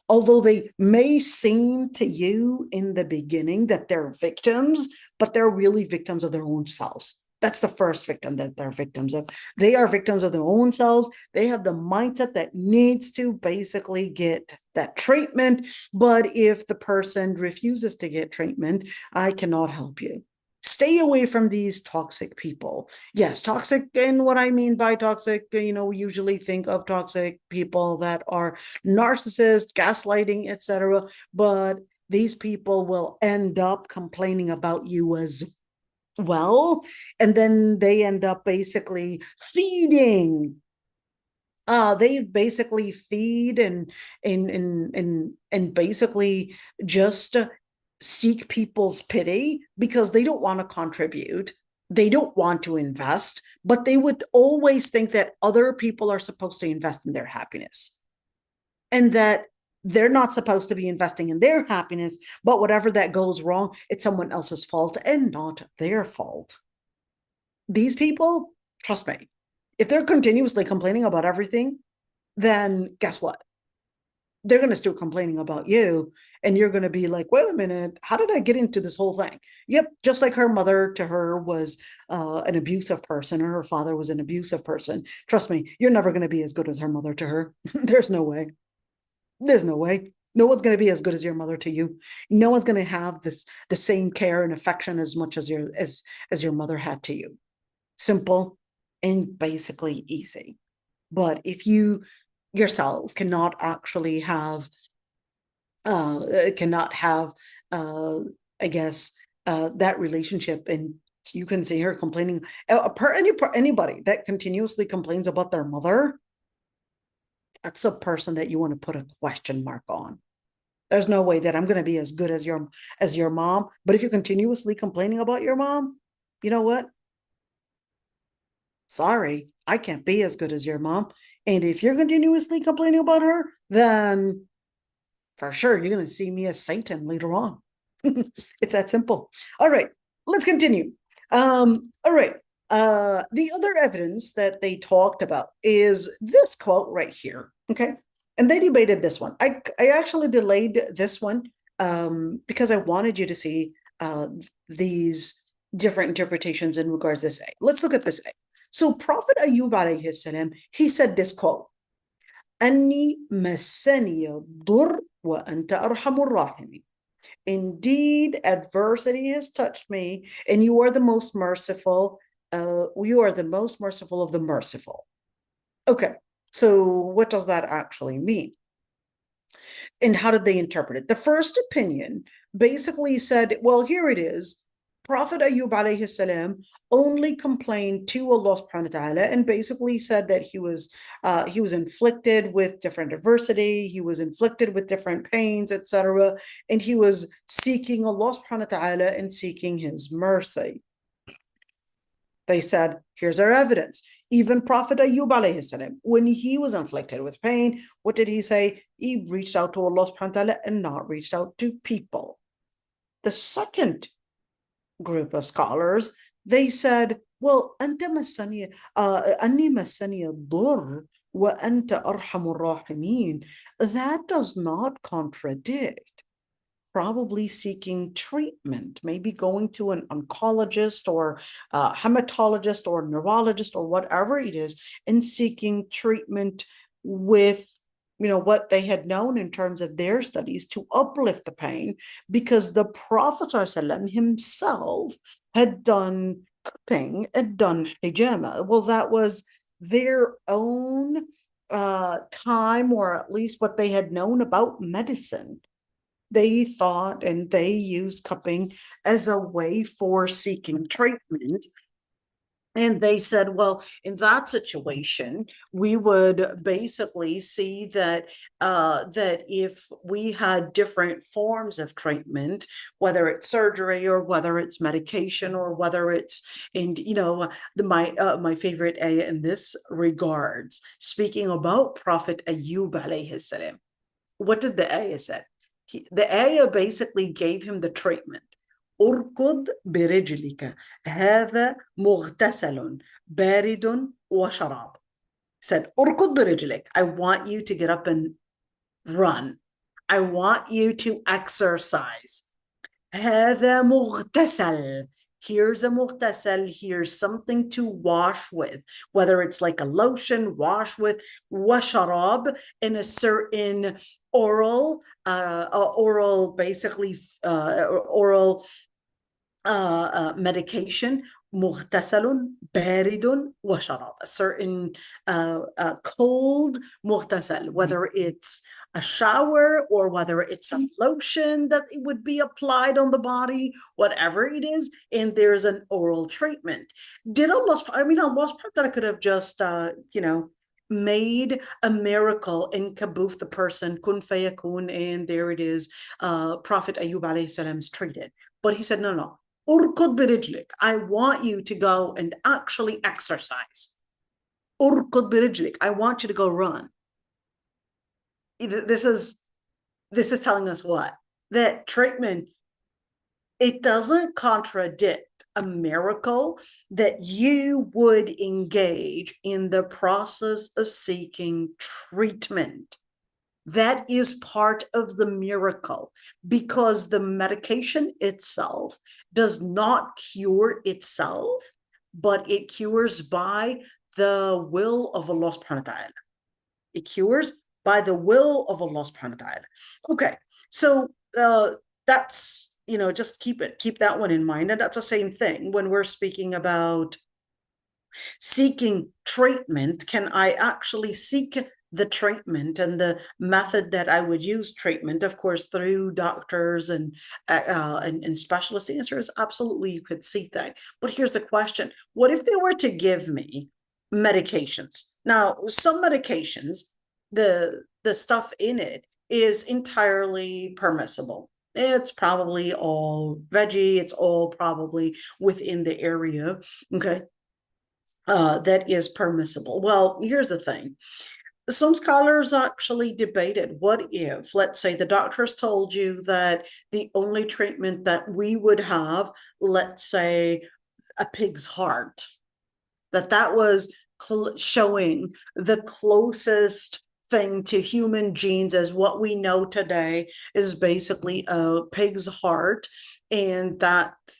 Although they may seem to you in the beginning that they're victims, but they're really victims of their own selves. That's the first victim that they're victims of. They are victims of their own selves. They have the mindset that needs to basically get that treatment. But if the person refuses to get treatment, I cannot help you. Stay away from these toxic people. Yes, toxic, and what I mean by toxic, we usually think of toxic people that are narcissists, gaslighting, etc. But these people will end up complaining about you as well, and then they end up basically feeding. They basically feed and basically just seek people's pity because they don't want to contribute. They don't want to invest, but they would always think that other people are supposed to invest in their happiness and that they're not supposed to be investing in their happiness, but whatever that goes wrong, it's someone else's fault and not their fault. These people, trust me, if they're continuously complaining about everything, then guess what? They're going to start complaining about you, and you're going to be like, wait a minute, how did I get into this whole thing? Yep, just like her mother to her was an abusive person, or her father was an abusive person. Trust me, you're never going to be as good as her mother to her. There's no way. There's no way. No one's going to be as good as your mother to you. No one's going to have the same care and affection as much as your mother had to you. Simple and basically easy. But if you yourself cannot actually have I guess that relationship, and you can see her complaining, anybody that continuously complains about their mother, That's a person that you want to put a question mark on. There's no way that I'm going to be as good as your mom. But if you're continuously complaining about your mom, you know what? Sorry, I can't be as good as your mom. And if you're continuously complaining about her, then for sure you're going to see me as Satan later on. It's that simple. All right, let's continue. All right. The other evidence that they talked about is this quote right here. Okay. And they debated this one. I actually delayed this one because I wanted you to see these different interpretations in regards to this ayah. Let's look at this ayah. So Prophet Ayyub alayhi salam, he said this quote, "Anni masaniya dur wa anta arhamur rahimin." Indeed, adversity has touched me, and you are the most merciful. You are the most merciful of the merciful. Okay, so what does that actually mean? And how did they interpret it? The first opinion basically said, well, here it is. Prophet Ayyub alayhi salam only complained to Allah subhanahu wa ta'ala and basically said that he was inflicted with different adversity, he was inflicted with different pains, etc. And he was seeking Allah subhanahu wa ta'ala and seeking his mercy. They said, here's our evidence. Even Prophet Ayyub alayhi salam, when he was inflicted with pain, what did he say? He reached out to Allah subhanahu wa ta'ala and not reached out to people. The second group of scholars, they said, well, أنت مسني أني مسني الضر وأنت أرحم الراحمين. That does not contradict probably seeking treatment, maybe going to an oncologist or a hematologist or neurologist or whatever it is, and seeking treatment with what they had known in terms of their studies to uplift the pain, because the Prophet ﷺ himself had done cupping, had done hijama. Well, that was their own time, or at least what they had known about medicine. They thought and they used cupping as a way for seeking treatment. And they said, well, in that situation, we would basically see that that if we had different forms of treatment, whether it's surgery or whether it's medication or whether it's my favorite ayah in this regards, speaking about Prophet Ayyub alayhi salam, what did the ayah say? The ayah basically gave him the treatment. اركض برجلك هذا مغتسل بارد وشراب. Said اركض برجلك. I want you to get up and run. I want you to exercise. هذا مغتسل. Here's a mughtasal, here's something to wash with, whether it's like a lotion, wash with, washarab, in a certain oral medication, mughtasalun baridun wa sharab, a certain cold mughtasal, whether it's a shower or whether it's a lotion that it would be applied on the body, whatever it is, and there's an oral treatment. Allah could have just made a miracle and kaboof the person, kun fayakun, and there it is, Prophet Ayyub alayhi salam is treated. But he said, no, urkud birijlik. I want you to go and actually exercise. Urkud birijlik. I want you to go run. This is telling us what? That treatment, it doesn't contradict a miracle that you would engage in the process of seeking treatment. That is part of the miracle, because the medication itself does not cure itself, but it cures by the will of Allah subhanahu wa ta'ala. It cures by the will of Allah subhanahu wa ta'ala. Okay, so that's, just keep that one in mind. And that's the same thing when we're speaking about seeking treatment. Can I actually seek the treatment and the method that I would use treatment, of course, through doctors and specialists? The answer is absolutely, you could seek that. But here's the question. What if they were to give me medications? Now, some medications, the stuff in it is entirely permissible. It's probably all veggie. It's all probably within the area, okay, that is permissible. Well, here's the thing. Some scholars actually debated, what if, let's say, the doctors told you that the only treatment that we would have, let's say, a pig's heart, that was showing the closest thing to human genes as what we know today is basically a pig's heart, and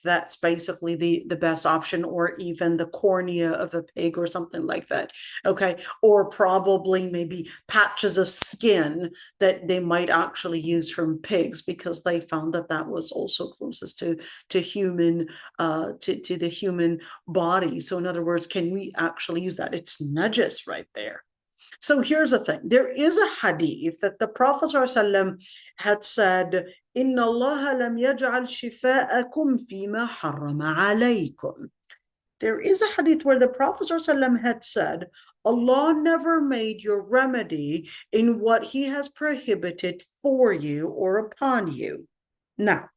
that's basically the best option, or even the cornea of a pig or something like that, okay, or probably maybe patches of skin that they might actually use from pigs, because they found that was also closest to human to the human body. So in other words, can we actually use that? It's najis right there. So here's the thing. There is a hadith that the Prophet ﷺ had said, إِنَّ اللَّهَ لَمْ يَجْعَلْ شِفَاءَكُمْ فِيمَا حَرَّمَ عَلَيْكُمْ. There is a hadith where the Prophet ﷺ had said, Allah never made your remedy in what he has prohibited for you or upon you. Now,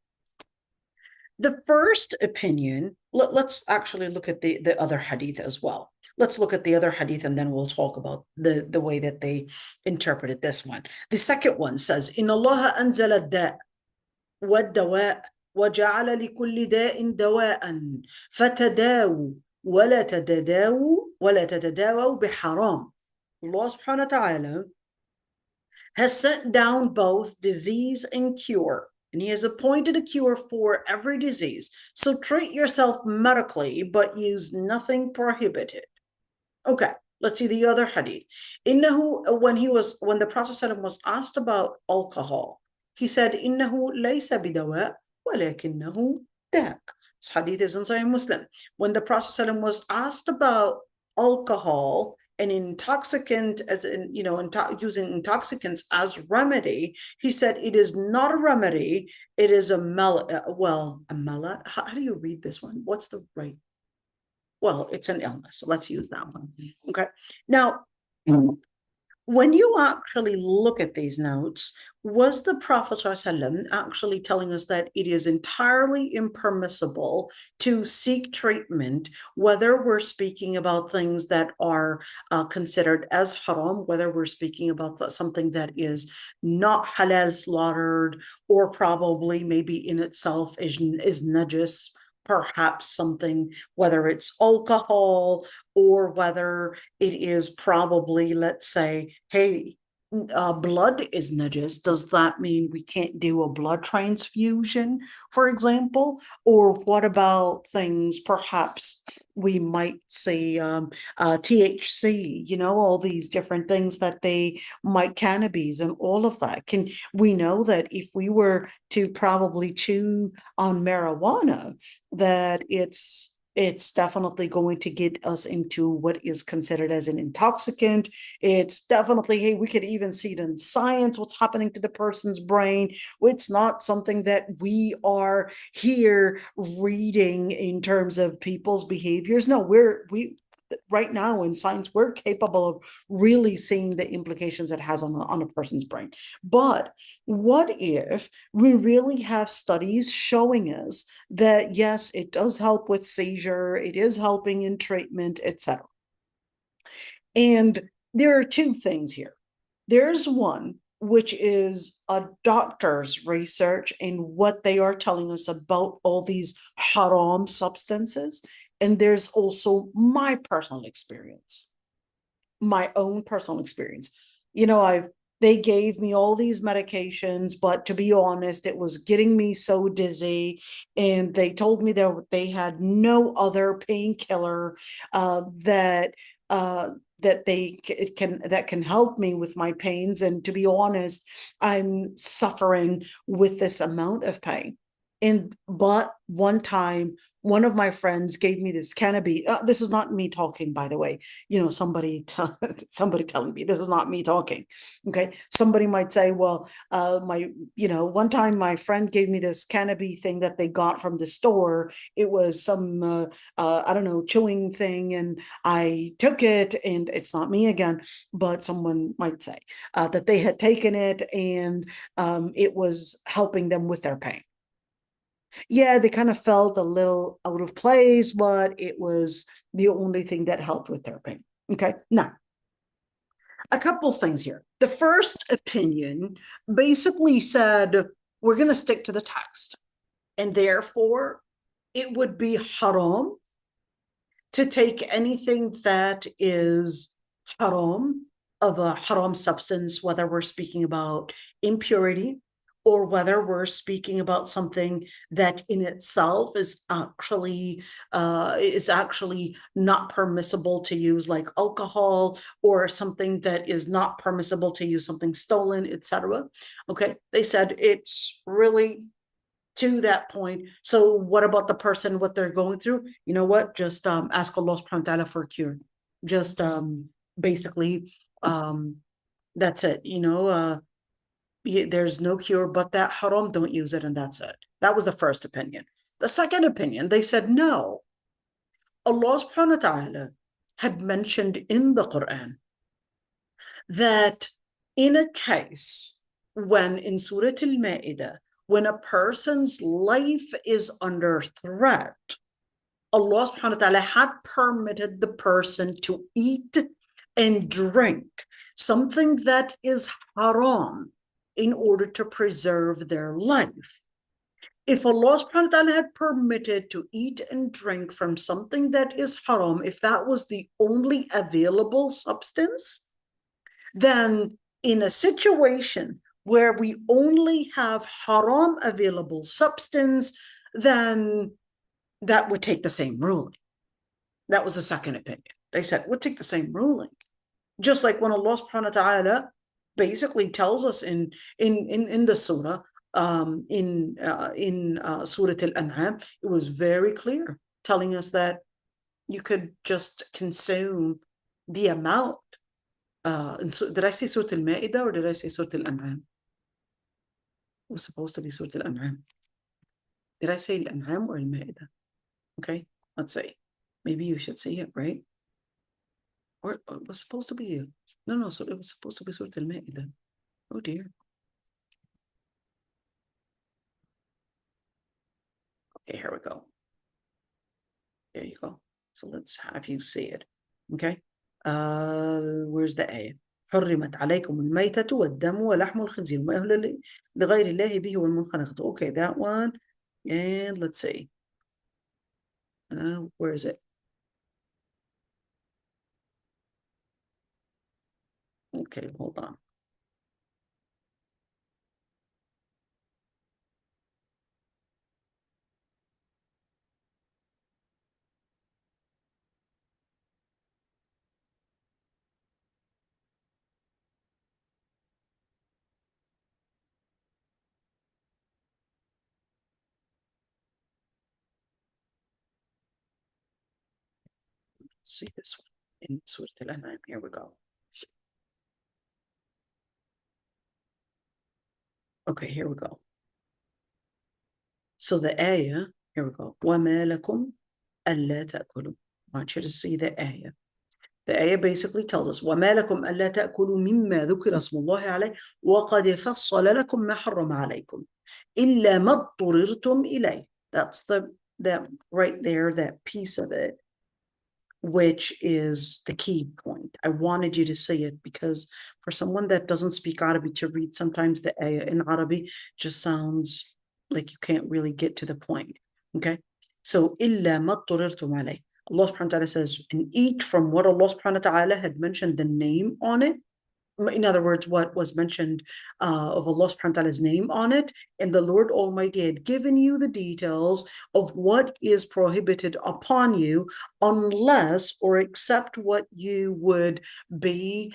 the first opinion, let's actually look at the other hadith as well. Let's look at the other hadith and then we'll talk about the way that they interpreted this one. The second one says, إِنَّ اللَّهَ أَنزَلَ الدَّاءَ وَالدَّوَاءَ وَجَعَلَ لِكُلِّ دَاءٍ دَوَاءً فَتَدَاوُوا وَلَا تَتَدَاوَوا بِحَرَامٍ. Allah subhanahu wa ta'ala has sent down both disease and cure, and he has appointed a cure for every disease. So treat yourself medically, but use nothing prohibited. Okay, let's see the other hadith. إنه, when the Prophet ﷺ was asked about alcohol, he said, إنه ليس بدواء ولكنه داء. This hadith is in Sahih Muslim. When the Prophet ﷺ was asked about alcohol, an intoxicant, as in, using intoxicants as remedy, he said it is not a remedy, it is a mala. How do you read this one? What's the right? Well, it's an illness, so let's use that one. Okay. Now, when you actually look at these notes, was the Prophet ﷺ actually telling us that it is entirely impermissible to seek treatment, whether we're speaking about things that are considered as haram, whether we're speaking about something that is not halal slaughtered, or probably maybe in itself is najis, perhaps something, whether it's alcohol or whether it is probably, let's say, hey, blood is najis. Does that mean we can't do a blood transfusion, for example? Or what about things, perhaps we might say THC, all these different things that they might, cannabis and all of that. We know that if we were to probably chew on marijuana, that it's definitely going to get us into what is considered as an intoxicant. It's definitely, hey, we could even see it in science, what's happening to the person's brain. It's not something that we are here reading in terms of people's behaviors. No, we right now in science, we're capable of really seeing the implications it has on a person's brain. But what if we really have studies showing us that, yes, it does help with seizure, it is helping in treatment, etc. And there are two things here. There's one, which is a doctor's research and what they are telling us about all these haram substances. And there's also my personal experience, my own personal experience. They gave me all these medications, but to be honest, it was getting me so dizzy. And they told me that they had no other painkiller that can help me with my pains. And to be honest, I'm suffering with this amount of pain. But one time, one of my friends gave me this canopy. This is not me talking, by the way. Somebody telling me this is not me talking. Okay, somebody might say, "Well, one time my friend gave me this canopy thing that they got from the store. It was some, I don't know, chewing thing, and I took it, and it's not me again." But someone might say that they had taken it, and it was helping them with their pain. Yeah, they kind of felt a little out of place, but it was the only thing that helped with their pain. Okay, now a couple things here. The first opinion basically said we're going to stick to the text, and therefore it would be haram to take anything that is haram, of a haram substance, whether we're speaking about impurity or whether we're speaking about something that in itself is actually not permissible to use, like alcohol, or something that is not permissible to use, something stolen, etc. Okay, they said it's really to that point. So what about the person, what they're going through? You know what? Just ask Allah subhanahu wa ta'ala for a cure. Just basically, that's it. There's no cure but that haram, don't use it, and that's it. That was the first opinion. The second opinion, they said no. Allah subhanahu wa ta'ala had mentioned in the Quran that in a case when in Surah Al-Ma'idah, when a person's life is under threat, Allah subhanahu wa ta'ala had permitted the person to eat and drink something that is haram in order to preserve their life. If Allah subhanahu wa ta'ala had permitted to eat and drink from something that is haram, if that was the only available substance, then in a situation where we only have haram available substance, then that would take the same ruling. That was the second opinion. They said, we'll take the same ruling. Just like when Allah subhanahu wa ta'ala basically tells us in the surah, in Surah Al-An'am, it was very clear, telling us that you could just consume the amount. Did I say Surah Al-Ma'idah or did I say Surah Al-An'am? It was supposed to be Surah Al-An'am. Did I say Al-An'am or Al-Ma'idah? Okay, let's see. Maybe you should say it, right? Or it was supposed to be no, so it was supposed to be Surah Al-Ma'idah. Oh dear. Okay, here we go. There you go. So let's have you see it. Okay. Where's the ayah? حرمت عليكم الميتة والدم ولحم الخنزير وما أهل لغير الله به والمنخنقة. Okay, that one. And let's see. Where is it? Okay, hold on. Let's see this one in Surah Al-An'am. Here we go. Okay, here we go. So the ayah, here we go. وَمَا لَكُمْ أَلَّا تَأْكُلُوا. I want you to see the ayah. The ayah basically tells us وَمَا لَكُمْ أَلَّا تَأْكُلُوا مِمَّا ذُكِرَ اسْمُ اللَّهِ عَلَيْهِ وَقَدْ فَصَّلَ لَكُمْ مَا حَرَّمَ عَلَيْكُمْ إِلَّا مَا اضْطُرِرْتُمْ إِلَيْهِ. That's the right there, that piece of it, which is the key point. I wanted you to see it because for someone that doesn't speak Arabic to read, sometimes the ayah in Arabic just sounds like you can't really get to the point. Okay, so إِلَّا مَا اضْطُرِرْتُمْ عَلَيْهِ. Allah subhanahu wa ta'ala says, and eat from what Allah subhanahu wa ta'ala had mentioned the name on it. In other words, what was mentioned of Allah subhanahu wa ta'ala's name on it, and the Lord Almighty had given you the details of what is prohibited upon you, unless or except what you would be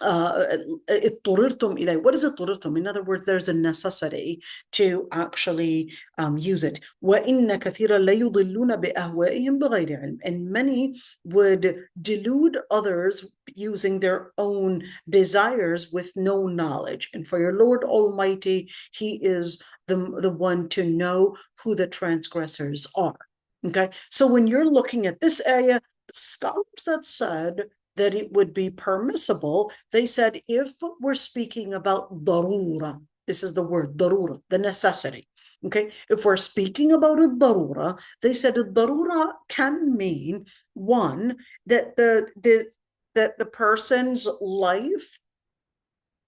اضطررتم إليه. What is اضطررتم? In other words, there's a necessity to actually use it. وإن كثيرا ليضلون بأهوائهم بغير علم. And many would delude others using their own desires with no knowledge. And for your Lord Almighty, He is the one to know who the transgressors are. Okay, so when you're looking at this ayah, the scholars that said that it would be permissible, they said if we're speaking about darura, this is the word darura, the necessity. Okay, if we're speaking about a darura, they said a darura can mean one that the person's life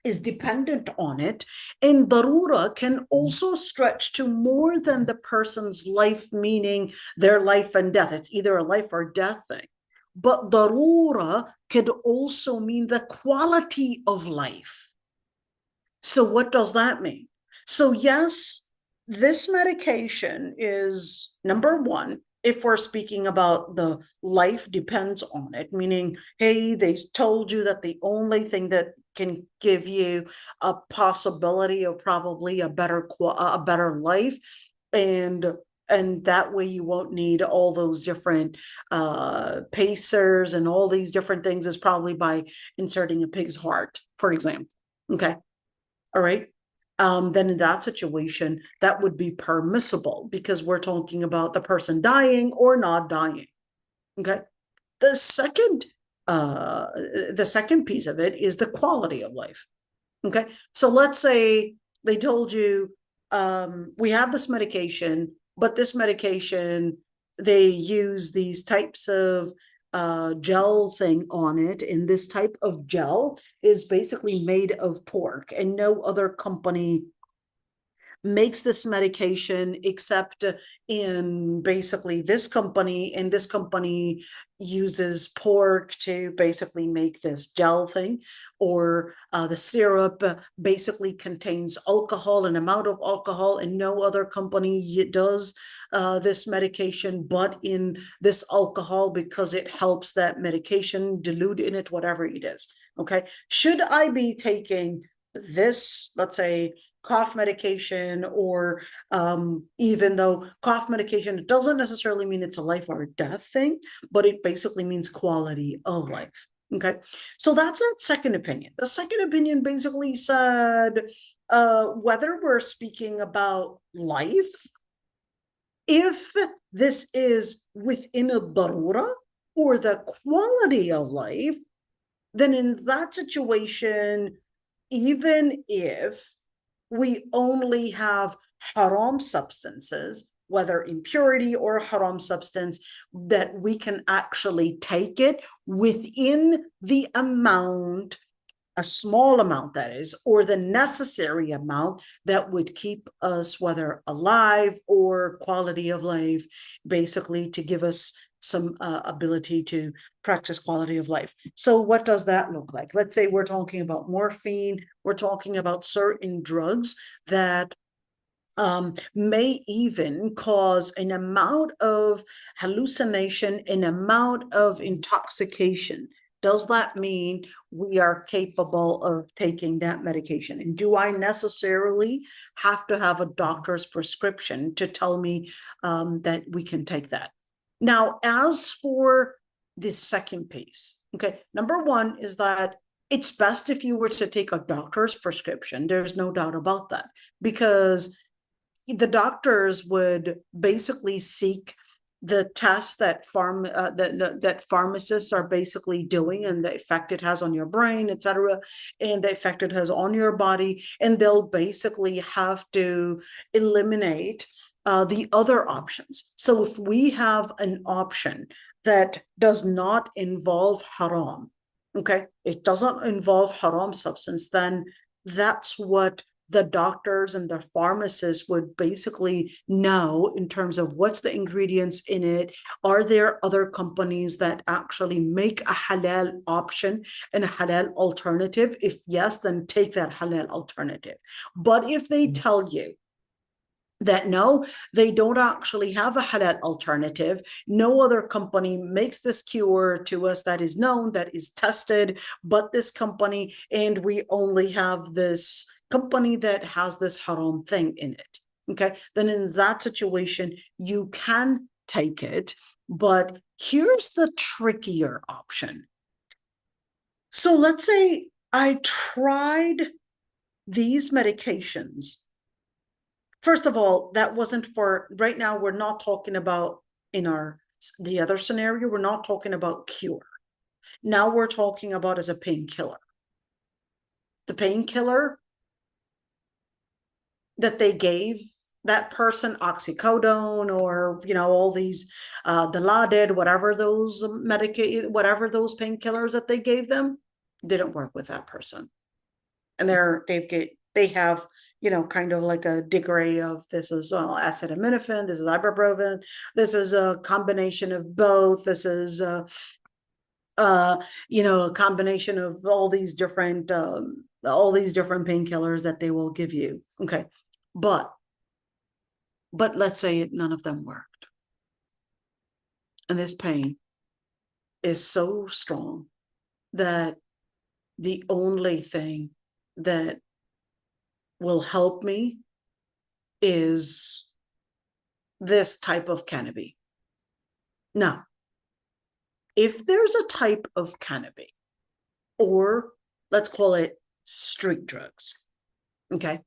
is dependent on it, and darura can also stretch to more than the person's life, meaning their life and death. It's either a life or death thing. But darura could also mean the quality of life. So what does that mean? So yes, this medication is, number one, if we're speaking about the life depends on it, meaning, hey, they told you that the only thing that can give you a possibility of probably a better life, and that way you won't need all those different pacers and all these different things, is probably by inserting a pig's heart, for example. Okay, all right. Then in that situation, that would be permissible because we're talking about the person dying or not dying. Okay. The second piece of it is the quality of life. Okay. So let's say they told you, we have this medication, but this medication, they use these types of gel thing on it, and this type of gel is basically made of pork, and no other company makes this medication except in basically this company, and this company uses pork to basically make this gel thing, or the syrup basically contains alcohol, an amount of alcohol, and no other company does this medication but in this alcohol because it helps that medication dilute in it, whatever it is. Okay, should I be taking this, let's say, cough medication, or even though cough medication, it doesn't necessarily mean it's a life or death thing, but it basically means quality of life. Okay, so that's that second opinion. The second opinion basically said whether we're speaking about life, if this is within a darura or the quality of life, then in that situation, even if we only have haram substances, whether impurity or haram substance, that we can actually take it within the amount, a small amount that is, or the necessary amount that would keep us whether alive or quality of life, basically to give us some ability to practice quality of life. So what does that look like? Let's say we're talking about morphine, we're talking about certain drugs that may even cause an amount of hallucination, an amount of intoxication. Does that mean we are capable of taking that medication? And do I necessarily have to have a doctor's prescription to tell me that we can take that? Now, as for the second piece, okay, number one is that it's best if you were to take a doctor's prescription. There's no doubt about that, because the doctors would basically seek the tests that that pharmacists are basically doing, and the effect it has on your brain, etc., and the effect it has on your body, and they'll basically have to eliminate the other options. So if we have an option that does not involve haram, okay, it doesn't involve haram substance, then that's what the doctors and the pharmacists would basically know in terms of what's the ingredients in it. Are there other companies that actually make a halal option and a halal alternative? If yes, then take that halal alternative. But if they tell you that no, they don't actually have a halal alternative. No other company makes this cure to us that is known, that is tested, but this company, and we only have this company that has this haram thing in it. Okay, then in that situation, you can take it, but here's the trickier option. So let's say I tried these medications. First of all, that wasn't for, right now, we're not talking about the other scenario, we're not talking about cure. Now we're talking about as a painkiller. The painkiller that they gave that person, oxycodone, or, all these, Dilaudid, whatever those whatever those painkillers that they gave them, didn't work with that person. And they have, kind of like a degree of, this is acetaminophen, this is ibuprofen, this is a combination of both, this is a combination of all these different painkillers that they will give you. Okay, but let's say none of them worked, and this pain is so strong that the only thing that will help me is this type of cannabis. Now, if there's a type of cannabis, or let's call it street drugs, okay?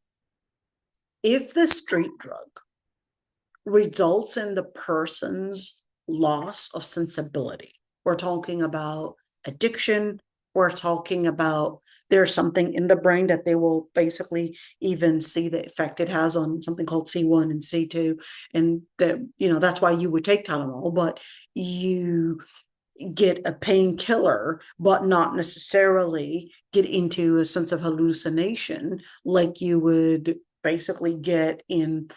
If the street drug results in the person's loss of sensibility, we're talking about addiction, we're talking about there's something in the brain that they will basically even see the effect it has on something called C1 and C2. And that's why you would take Tylenol, but you get a painkiller, but not necessarily get into a sense of hallucination like you would basically get in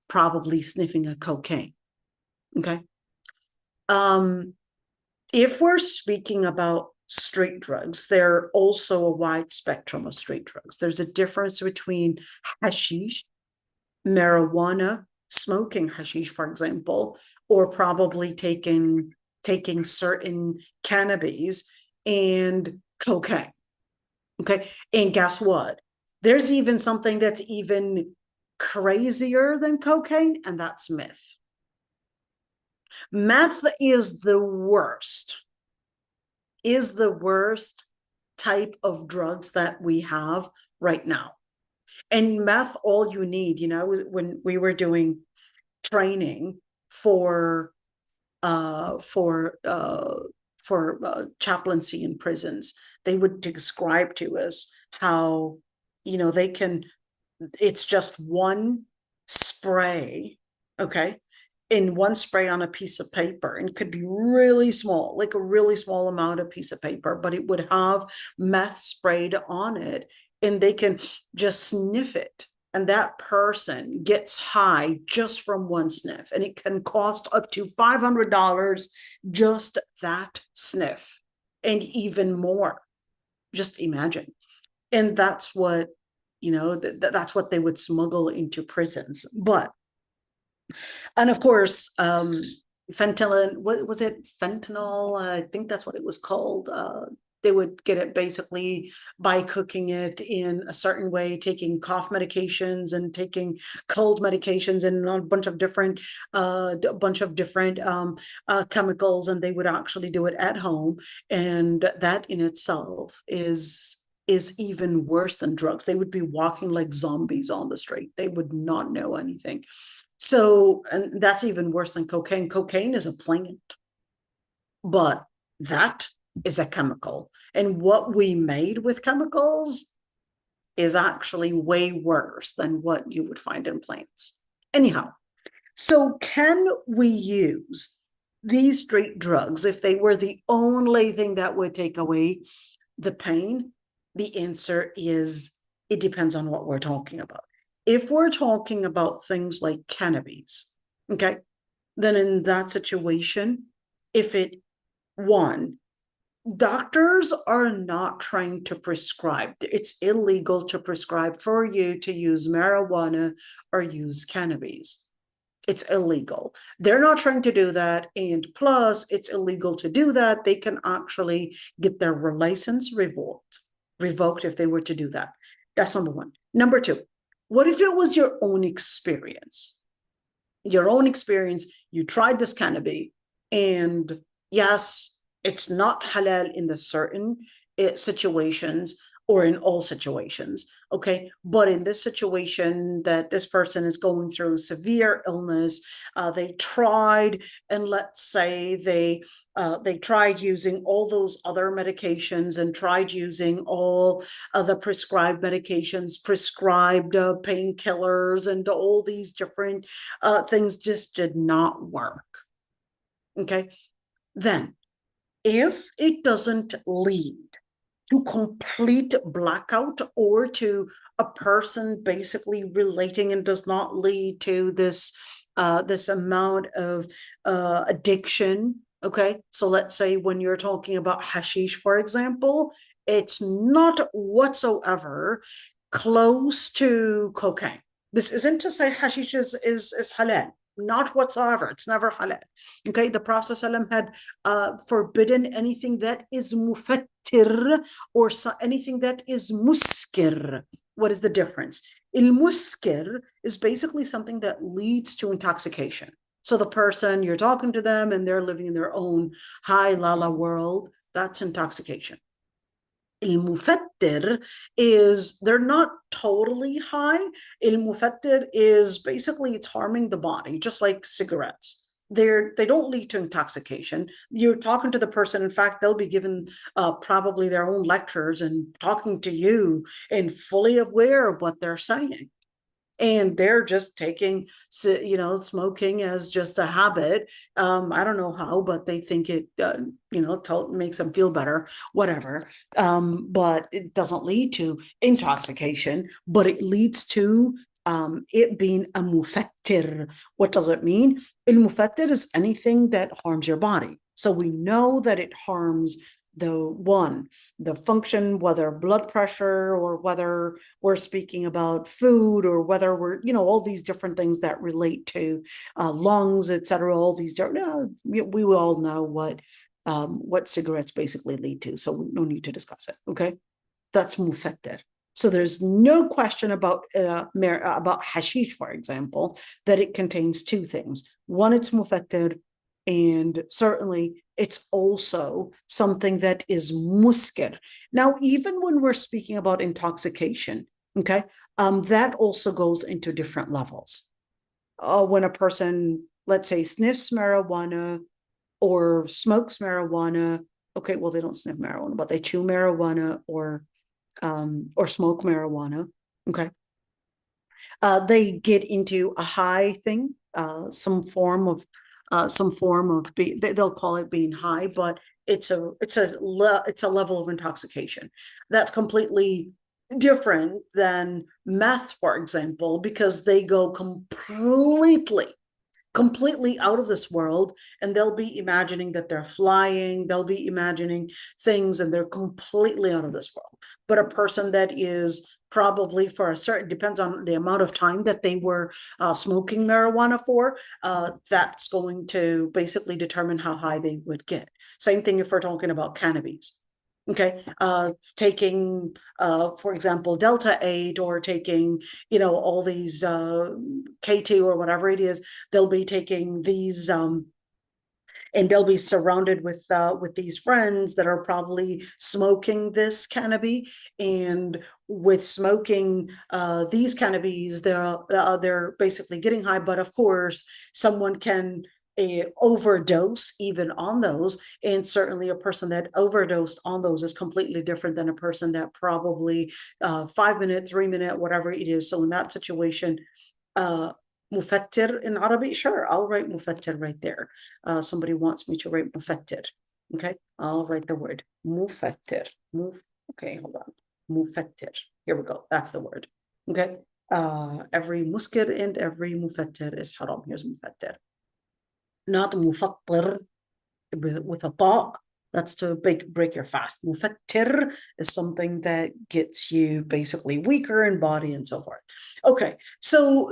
probably sniffing a cocaine. Okay. If we're speaking about street drugs, there are also a wide spectrum of street drugs. There's a difference between hashish, marijuana, smoking hashish, for example, or probably taking certain cannabis and cocaine. Okay. And guess what? There's even something that's even crazier than cocaine, and that's meth. Meth is the worst type of drugs that we have right now. And meth, all you need, when we were doing training for chaplaincy in prisons, they would describe to us how, it's just one spray, okay, in one spray on a piece of paper, and it could be really small, like a really small amount of piece of paper, but it would have meth sprayed on it, and they can just sniff it, and that person gets high just from one sniff, and it can cost up to $500 just that sniff, and even more. Just imagine. And that's what, that's what they would smuggle into prisons. And of course, fentanyl, what was it? Fentanyl, I think that's what it was called. They would get it basically by cooking it in a certain way, taking cough medications and taking cold medications and a bunch of different chemicals, and they would actually do it at home. And that in itself is even worse than drugs. They would be walking like zombies on the street. They would not know anything. So, and that's even worse than cocaine. Cocaine is a plant, but that is a chemical. And what we made with chemicals is actually way worse than what you would find in plants. Anyhow, so can we use these street drugs if they were the only thing that would take away the pain? The answer is, it depends on what we're talking about. If we're talking about things like cannabis, okay, then in that situation, if it, one, Doctors are not trying to prescribe. It's illegal to prescribe for you to use marijuana or use cannabis. It's illegal. They're not trying to do that. And plus, it's illegal to do that. They can actually get their license revoked if they were to do that. That's number one. Number two, what if it was your own experience? Your own experience, you tried this cannabis, and yes, it's not halal in the certain situations or in all situations, okay? But in this situation that this person is going through severe illness, they tried, and let's say they tried using all those other medications and tried using all the prescribed medications, prescribed painkillers, and all these different things just did not work, okay? Then, if it doesn't lead to complete blackout or to a person basically relating and does not lead to this amount of addiction, okay? So let's say when you're talking about hashish, for example, it's not whatsoever close to cocaine. This isn't to say hashish is halal. Not whatsoever. It's never halal. Okay, the Prophet ﷺ had forbidden anything that is mufattir or anything that is muskir. What is the difference? Il-muskir is basically something that leads to intoxication. So the person, you're talking to them and they're living in their own high lala world, that's intoxication. Il-mufattir is they're not totally high. Il-mufattir is basically it's harming the body, just like cigarettes. They don't lead to intoxication. You're talking to the person. In fact, they'll be given probably their own lectures and talking to you and fully aware of what they're saying. And they're just taking, smoking as just a habit. I don't know how, but they think it, makes them feel better, whatever. But it doesn't lead to intoxication, but it leads to it being a mufattir. What does it mean? Il-mufattir is anything that harms your body. So we know that it harms the function, whether blood pressure or whether we're speaking about food or whether we're, all these different things that relate to lungs, etc. All these different, we all know what cigarettes basically lead to. So we no need to discuss it. Okay. That's mufattir. So there's no question about hashish, for example, that it contains two things. One, it's mufattir, and certainly it's also something that is muskir. Now, even when we're speaking about intoxication, okay, that also goes into different levels. When a person, let's say, sniffs marijuana or smokes marijuana, okay, well, they don't sniff marijuana, but they chew marijuana or smoke marijuana, okay, they get into a high thing, some form of they'll call it being high, but it's a level of intoxication that's completely different than meth, for example, because they go completely out of this world, and they'll be imagining that they're flying, they'll be imagining things, and they're completely out of this world. But a person that is probably for a certain, depends on the amount of time that they were smoking marijuana for, that's going to basically determine how high they would get. Same thing if we're talking about cannabis. Okay, taking, for example, Delta 8 or taking, all these K2 or whatever it is, they'll be taking these and they'll be surrounded with these friends that are probably smoking this cannabis, and with smoking these cannabis, they're basically getting high. But of course, someone can overdose even on those, and certainly a person that overdosed on those is completely different than a person that probably 5 minute, 3 minute, whatever it is. So in that situation, mufattir in Arabic, sure, I'll write mufattir right there. Somebody wants me to write mufattir. Okay, I'll write the word mufattir. Okay, hold on. Mufattir. Here we go. That's the word. Okay. Every muskir and every mufattir is haram. Here's mufattir. Not mufattir with a ta. That's to break your fast. Mufattir is something that gets you basically weaker in body and so forth. Okay, so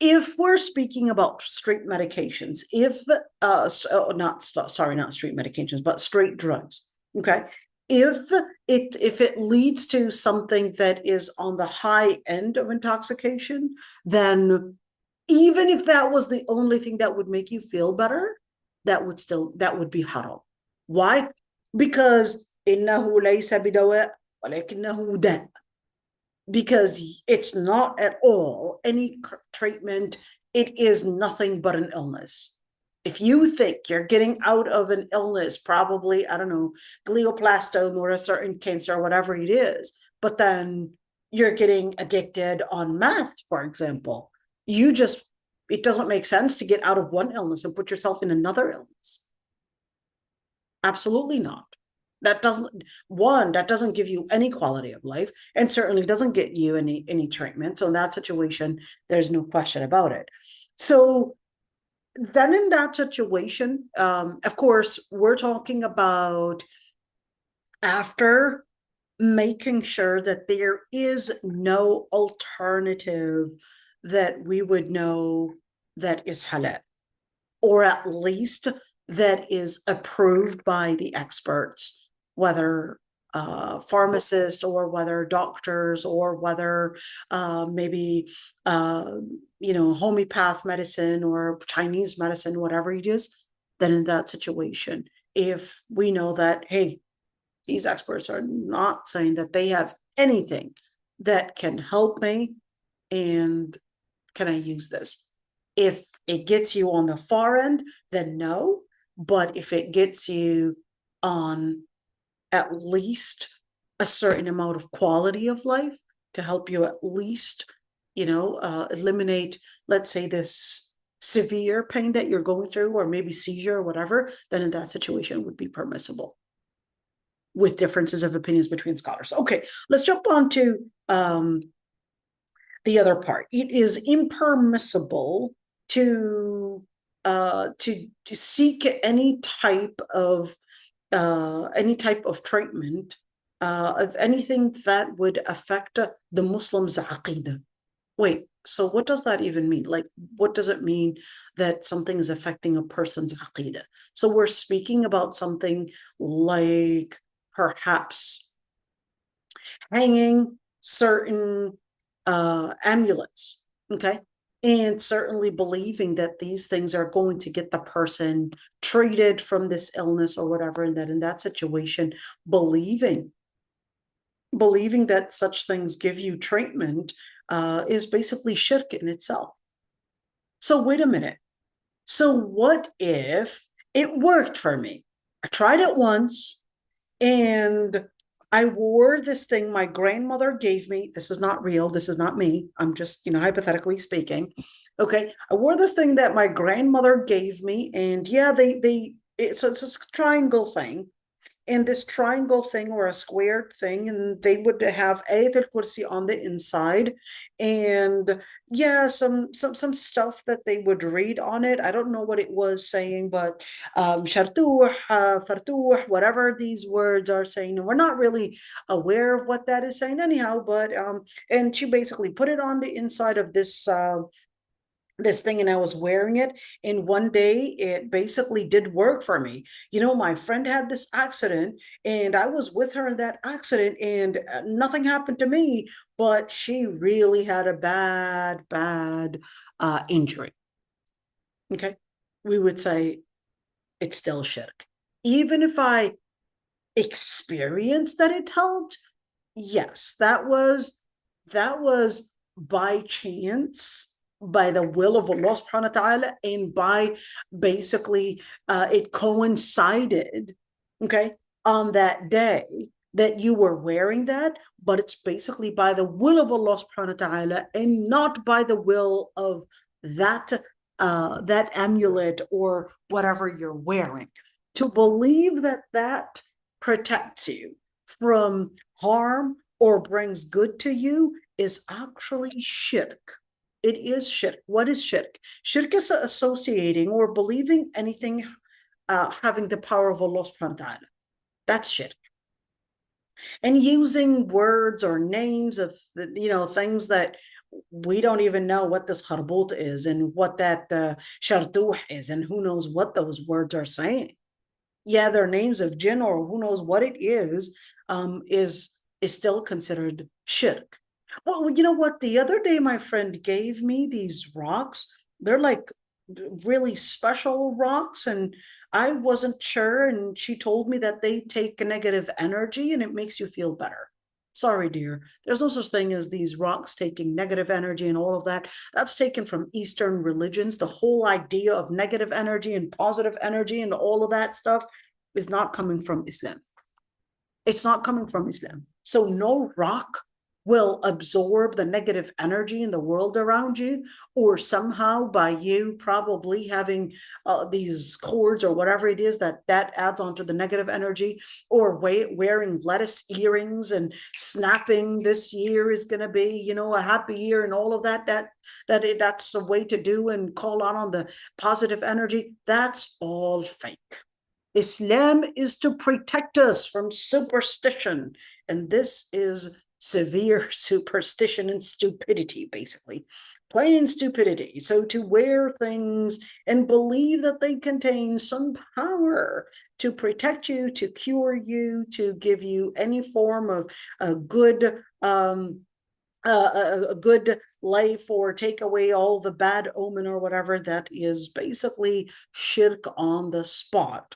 if we're speaking about straight medications, if not straight medications, but straight drugs, okay, if it leads to something that is on the high end of intoxication, then even if that was the only thing that would make you feel better, that would be haram. Why? Because إنه ليس بدواء ولكنه داء. Because it's not at all any treatment. It is nothing but an illness. If you think you're getting out of an illness, probably, I don't know, glioblastoma or a certain cancer or whatever it is, but then you're getting addicted on meth, for example, it doesn't make sense to get out of one illness and put yourself in another illness. Absolutely not. That doesn't give you any quality of life, and certainly doesn't get you any treatment. So in that situation, there's no question about it. So then in that situation, of course, we're talking about after making sure that there is no alternative that we would know that is halal, or at least that is approved by the experts, whether pharmacists or whether doctors or whether maybe homeopath medicine or Chinese medicine, whatever it is. Then in that situation, if we know that, hey, these experts are not saying that they have anything that can help me, and can I use this? If it gets you on the far end, then no. But if it gets you on at least a certain amount of quality of life to help you at least, eliminate, let's say, this severe pain that you're going through, or maybe seizure or whatever, then in that situation it would be permissible, with differences of opinions between scholars. Okay, let's jump on to the other part. It is impermissible to seek any type of treatment of anything that would affect the Muslim's aqidah. Wait, so what does that even mean? Like, what does it mean that something is affecting a person's aqidah? So we're speaking about something like perhaps hanging certain amulets, okay? And certainly believing that these things are going to get the person treated from this illness or whatever, and that in that situation, believing that such things give you treatment is basically shirk in itself. So wait a minute. So what if it worked for me? I tried it once, and I wore this thing my grandmother gave me. This is not real. This is not me. I'm just, hypothetically speaking. Okay. I wore this thing that my grandmother gave me, and yeah, it's a triangle thing. And this triangle thing, or a squared thing, and they would have Ayat al-Kursi on the inside, and yeah, some stuff that they would read on it. I don't know what it was saying, but shartuh, fartuh, whatever these words are saying, and we're not really aware of what that is saying anyhow, but and she basically put it on the inside of this thing, and I was wearing it, and one day it basically did work for me. My friend had this accident, and I was with her in that accident, and nothing happened to me, but she really had a bad injury. Okay, we would say it's still shirk, even if I experienced that it helped. Yes, that was by chance, by the will of Allah subhanahu wa ta'ala, and by basically it coincided, okay, on that day that you were wearing that, but it's basically by the will of Allah subhanahu wa ta'ala, and not by the will of that amulet or whatever you're wearing. To believe that protects you from harm or brings good to you is actually shirk. It is shirk. What is shirk? Shirk is associating or believing anything having the power of Allah subhanahu wa ta'ala. That's shirk. And using words or names of, things that we don't even know what this kharbut is and what that shartuh is, and who knows what those words are saying. Yeah, they're names of jinn or who knows what it is still considered shirk. Well, you know what? The other day, my friend gave me these rocks. They're like really special rocks, and I wasn't sure. And she told me that they take negative energy and it makes you feel better. Sorry, dear. There's no such thing as these rocks taking negative energy and all of that. That's taken from Eastern religions. The whole idea of negative energy and positive energy and all of that stuff is not coming from Islam. It's not coming from Islam. So no rock will absorb the negative energy in the world around you, or somehow by you probably having these cords or whatever it is that adds on to the negative energy, or wearing lettuce earrings and snapping this year is going to be, a happy year and all of that's a way to do and call on the positive energy. That's all fake. Islam is to protect us from superstition, and this is severe superstition and stupidity, basically. Plain stupidity. So to wear things and believe that they contain some power to protect you, to cure you, to give you any form of a good life, or take away all the bad omen or whatever, that is basically shirk on the spot.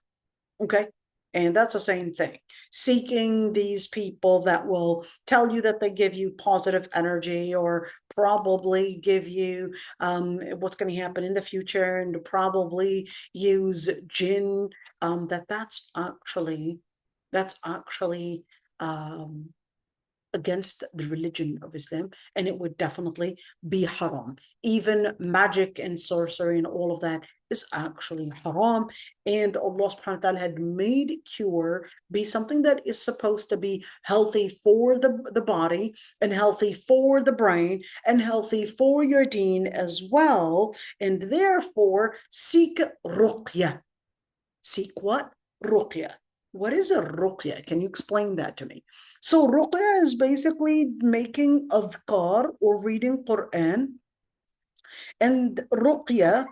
Okay? And that's the same thing. Seeking these people that will tell you that they give you positive energy, or probably give you what's going to happen in the future, and probably use jinn. That's actually against the religion of Islam, and it would definitely be haram. Even magic and sorcery and all of that is actually haram. And Allah subhanahu wa ta'ala had made cure be something that is supposed to be healthy for the body, and healthy for the brain, and healthy for your deen as well. And therefore, seek ruqya. Seek what? Ruqya. What is a ruqya? Can you explain that to me? So ruqya is basically making adhkar or reading Quran. And ruqya,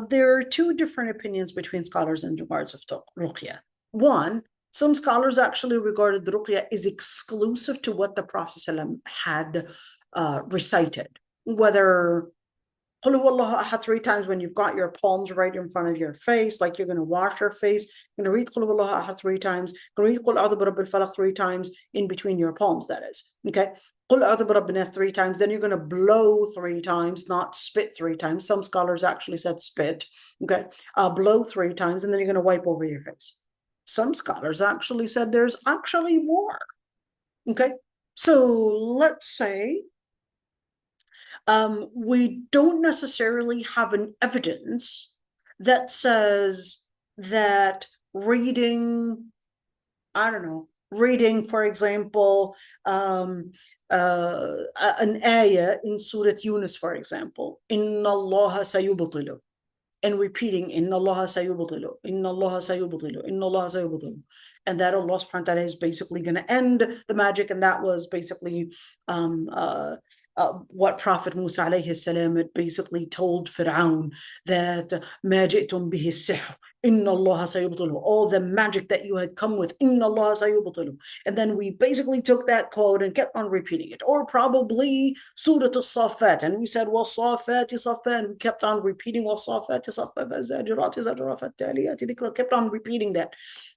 there are two different opinions between scholars in regards of ruqya. One, some scholars actually regarded the ruqya is exclusive to what the Prophet ﷺ had recited. Whether Qul huwallahu ahad 3 times when you've got your palms right in front of your face, like you're going to wash your face. You're going to read Qul huwallahu ahad 3 times. You're going to read Qul a'udhu birabbil falaq 3 times in between your palms, that is. Okay? Qul a'udhu birabbin nas 3 times. Then you're going to blow 3 times, not spit 3 times. Some scholars actually said spit. Okay? Blow 3 times, and then you're going to wipe over your face. Some scholars actually said there's actually more. Okay? So let's say we don't necessarily have an evidence that says that reading, for example, an ayah in Surah Yunus, for example, Inna Allah sayubtilu, and repeating Inna Allah sayubtilu, Inna Allah sayubtilu, Inna Allah sayubtilu, and that Allah subhanahu wa ta'ala is basically going to end the magic. And that was basically what Prophet Musa alayhi salam had basically told Fir'aun, that ma ji'tum bihi sihr, inna Allah sayubtilu, all the magic that you had come with, inna Allah sayubtilu. And then we basically took that quote and kept on repeating it. Or probably Surah al-Safat, and we said was-Safat Safat, and we kept on repeating was-Safat Safat, was-Zajirat Zajirat, Taliyat Dhikra, kept on repeating that.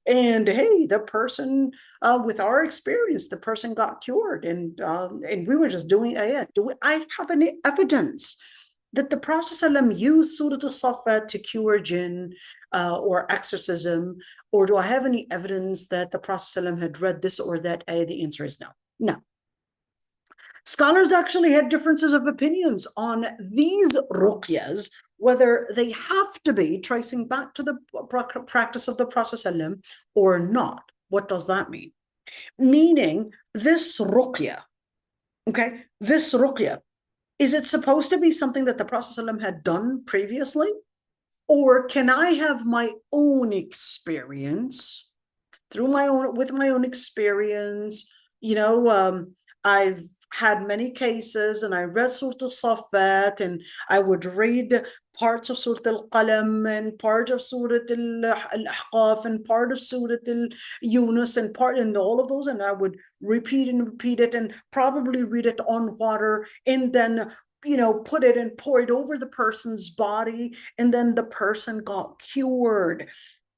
And hey, the person, with our experience, the person got cured, and we were just doing ayat. Do I have any evidence that the Prophet ﷺ used Surah Al-Safat to cure jinn or exorcism? Or do I have any evidence that the Prophet ﷺ had read this or that ayah? The answer is no. No. Scholars actually had differences of opinions on these ruqyas, whether they have to be tracing back to the practice of the Prophet ﷺ or not. What does that mean? Meaning, this ruqya, okay, is it supposed to be something that the Prophet ﷺ had done previously? Or can I have my own experience with my own experience? I've had many cases, and I read Surah Al-Saffat, and I would read parts of Surah Al-Qalam and part of Surah Al-Ahqaf and part of Surah Al-Yunus and all of those, and I would repeat it and probably read it on water, and then put it and pour it over the person's body, and then the person got cured.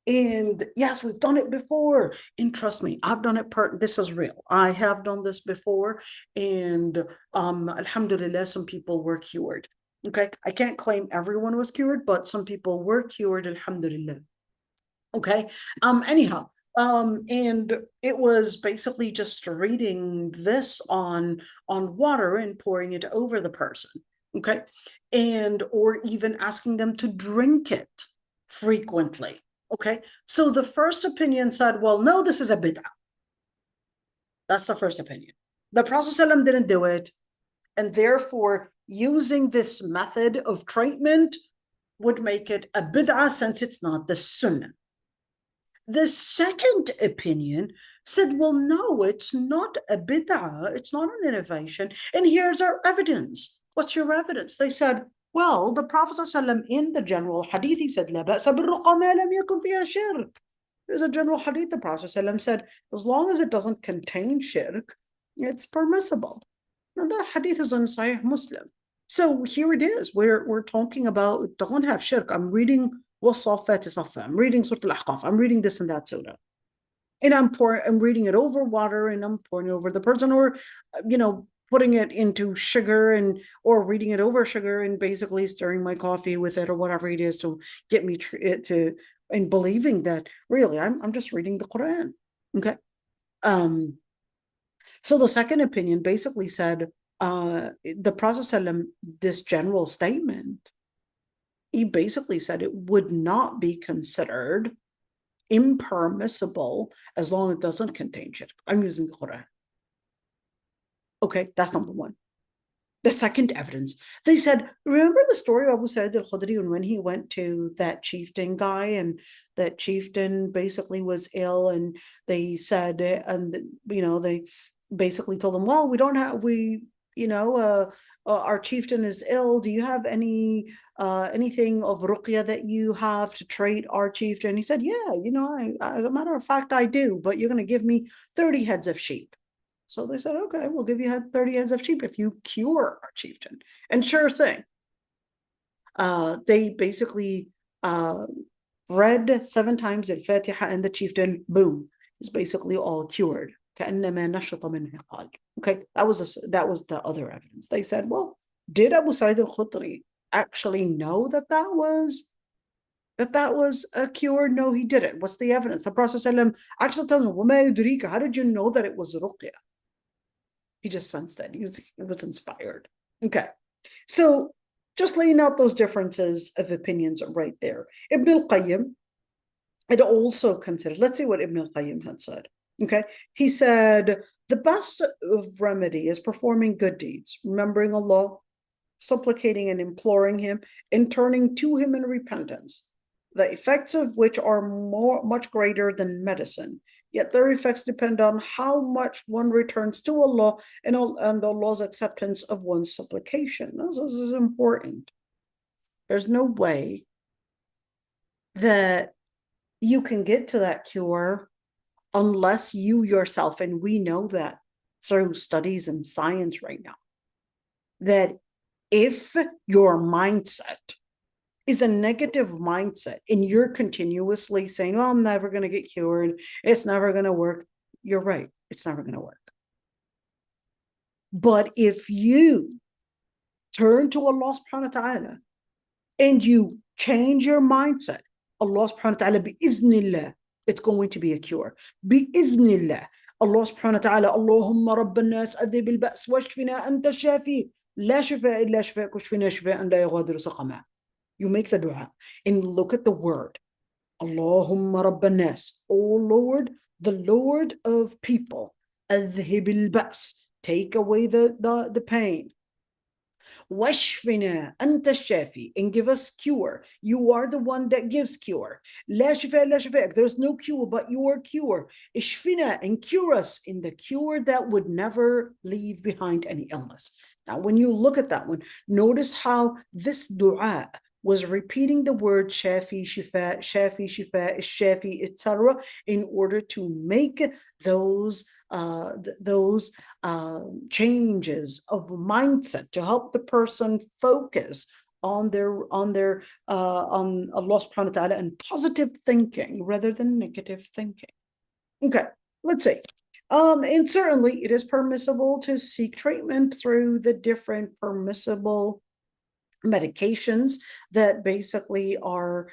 And yes, we've done it before. And trust me, I've done it. This is real. I have done this before. And alhamdulillah, some people were cured. Okay. I can't claim everyone was cured, but some people were cured, alhamdulillah. Okay. Anyhow, and it was basically just reading this on water and pouring it over the person. Okay. And or even asking them to drink it frequently. Okay, so the first opinion said, well, no, this is a bid'ah. That's the first opinion. The Prophet ﷺ didn't do it, and therefore using this method of treatment would make it a bid'ah since it's not the sunnah. The second opinion said, well, no, it's not a bid'ah, it's not an innovation, and here's our evidence. What's your evidence? They said, well, the Prophet ﷺ in the general hadith, he said, لا بأس بالرقى ما لم يكن فيها شرك. There's a general hadith, the Prophet ﷺ said, as long as it doesn't contain shirk, it's permissible. Now that hadith is in Sahih Muslim. So here it is. We're talking about don't have shirk. I'm reading وَالصَّافَّاتِ صَفًّا. I'm reading Surah Al-Ahqaf. I'm reading this and that surah. And I'm reading it over water, and I'm pouring it over the person, or putting it into sugar or reading it over sugar and basically stirring my coffee with it or whatever it is to get me and believing that really I'm just reading the Quran. Okay. So the second opinion basically said the Prophet ﷺ, this general statement, he basically said it would not be considered impermissible as long as it doesn't contain shirk. I'm using the Quran. Okay, that's number one. The second evidence, they said, remember the story of Abu Sa'id al-Khudri when he went to that chieftain guy, and that chieftain basically was ill, and they said, and they basically told him, well, our chieftain is ill. Do you have anything of ruqya that you have to treat our chieftain? He said, yeah, as a matter of fact, I do, but you're going to give me 30 heads of sheep. So they said, okay, we'll give you 30 heads of sheep if you cure our chieftain. And sure thing. They basically read 7 times al-Fatiha, and the chieftain, boom, is basically all cured. Okay, that was the other evidence. They said, well, did Abu Sa'id al-Khudri actually know that was a cure? No, he didn't. What's the evidence? The Prophet ﷺ actually told him, وَمَا يُدْرِيكَ, how did you know that it was ruqya? He just sensed that. He was inspired. Okay. So just laying out those differences of opinions right there. Ibn al-Qayyim had also considered, let's see what Ibn al-Qayyim had said. Okay. He said, the best of remedy is performing good deeds, remembering Allah, supplicating and imploring Him, and turning to Him in repentance, the effects of which are much greater than medicine. Yet their effects depend on how much one returns to Allah and Allah's acceptance of one's supplication. This is important. There's no way that you can get to that cure unless you yourself, and we know that through studies and science right now, that if your mindset is a negative mindset and you're continuously saying, well, I'm never going to get cured, it's never going to work, you're right, it's never going to work. But if you turn to Allah subhanahu wa ta'ala and you change your mindset, Allah subhanahu wa ta'ala, bi-iznillah, it's going to be a cure. Bi-iznillah, Allah subhanahu wa ta'ala, Allahumma rabban nas adhib al-ba's washfina anta shafi, la shifa illa shifa'ak washfina shifa'an la yughadiru saqama. You make the dua and look at the word. Allahumma rabban nas, O Lord, the Lord of people. Adhib al-ba's, take away the pain. واشفنا أنت الشافي, and give us cure. You are the one that gives cure. لا شفاء لا شفاء. There's no cure but your cure. اشفنا, and cure us in the cure that would never leave behind any illness. Now, when you look at that one, notice how this dua was repeating the word shafi, shifa, shafi, etc., in order to make those changes of mindset to help the person focus on Allah subhanahu wa ta'ala and positive thinking rather than negative thinking. Okay, let's see. And certainly it is permissible to seek treatment through the different permissible medications that basically are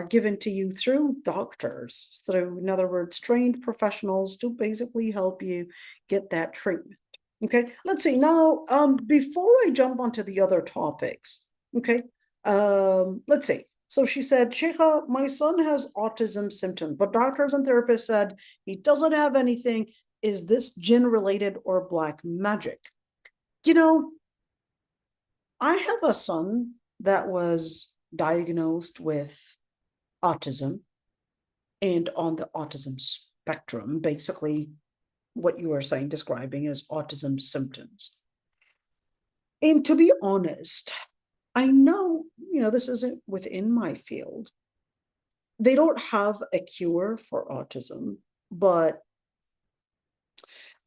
given to you through doctors, through, in other words, trained professionals to basically help you get that treatment. Okay, let's see now. Before I jump onto the other topics, okay, let's see. So she said, Sheikha, my son has autism symptoms, but doctors and therapists said he doesn't have anything. Is this jinn related or black magic? You know, I have a son that was diagnosed with autism and on the autism spectrum, basically what you are saying, describing as autism symptoms. And to be honest, I know, this isn't within my field. They don't have a cure for autism, but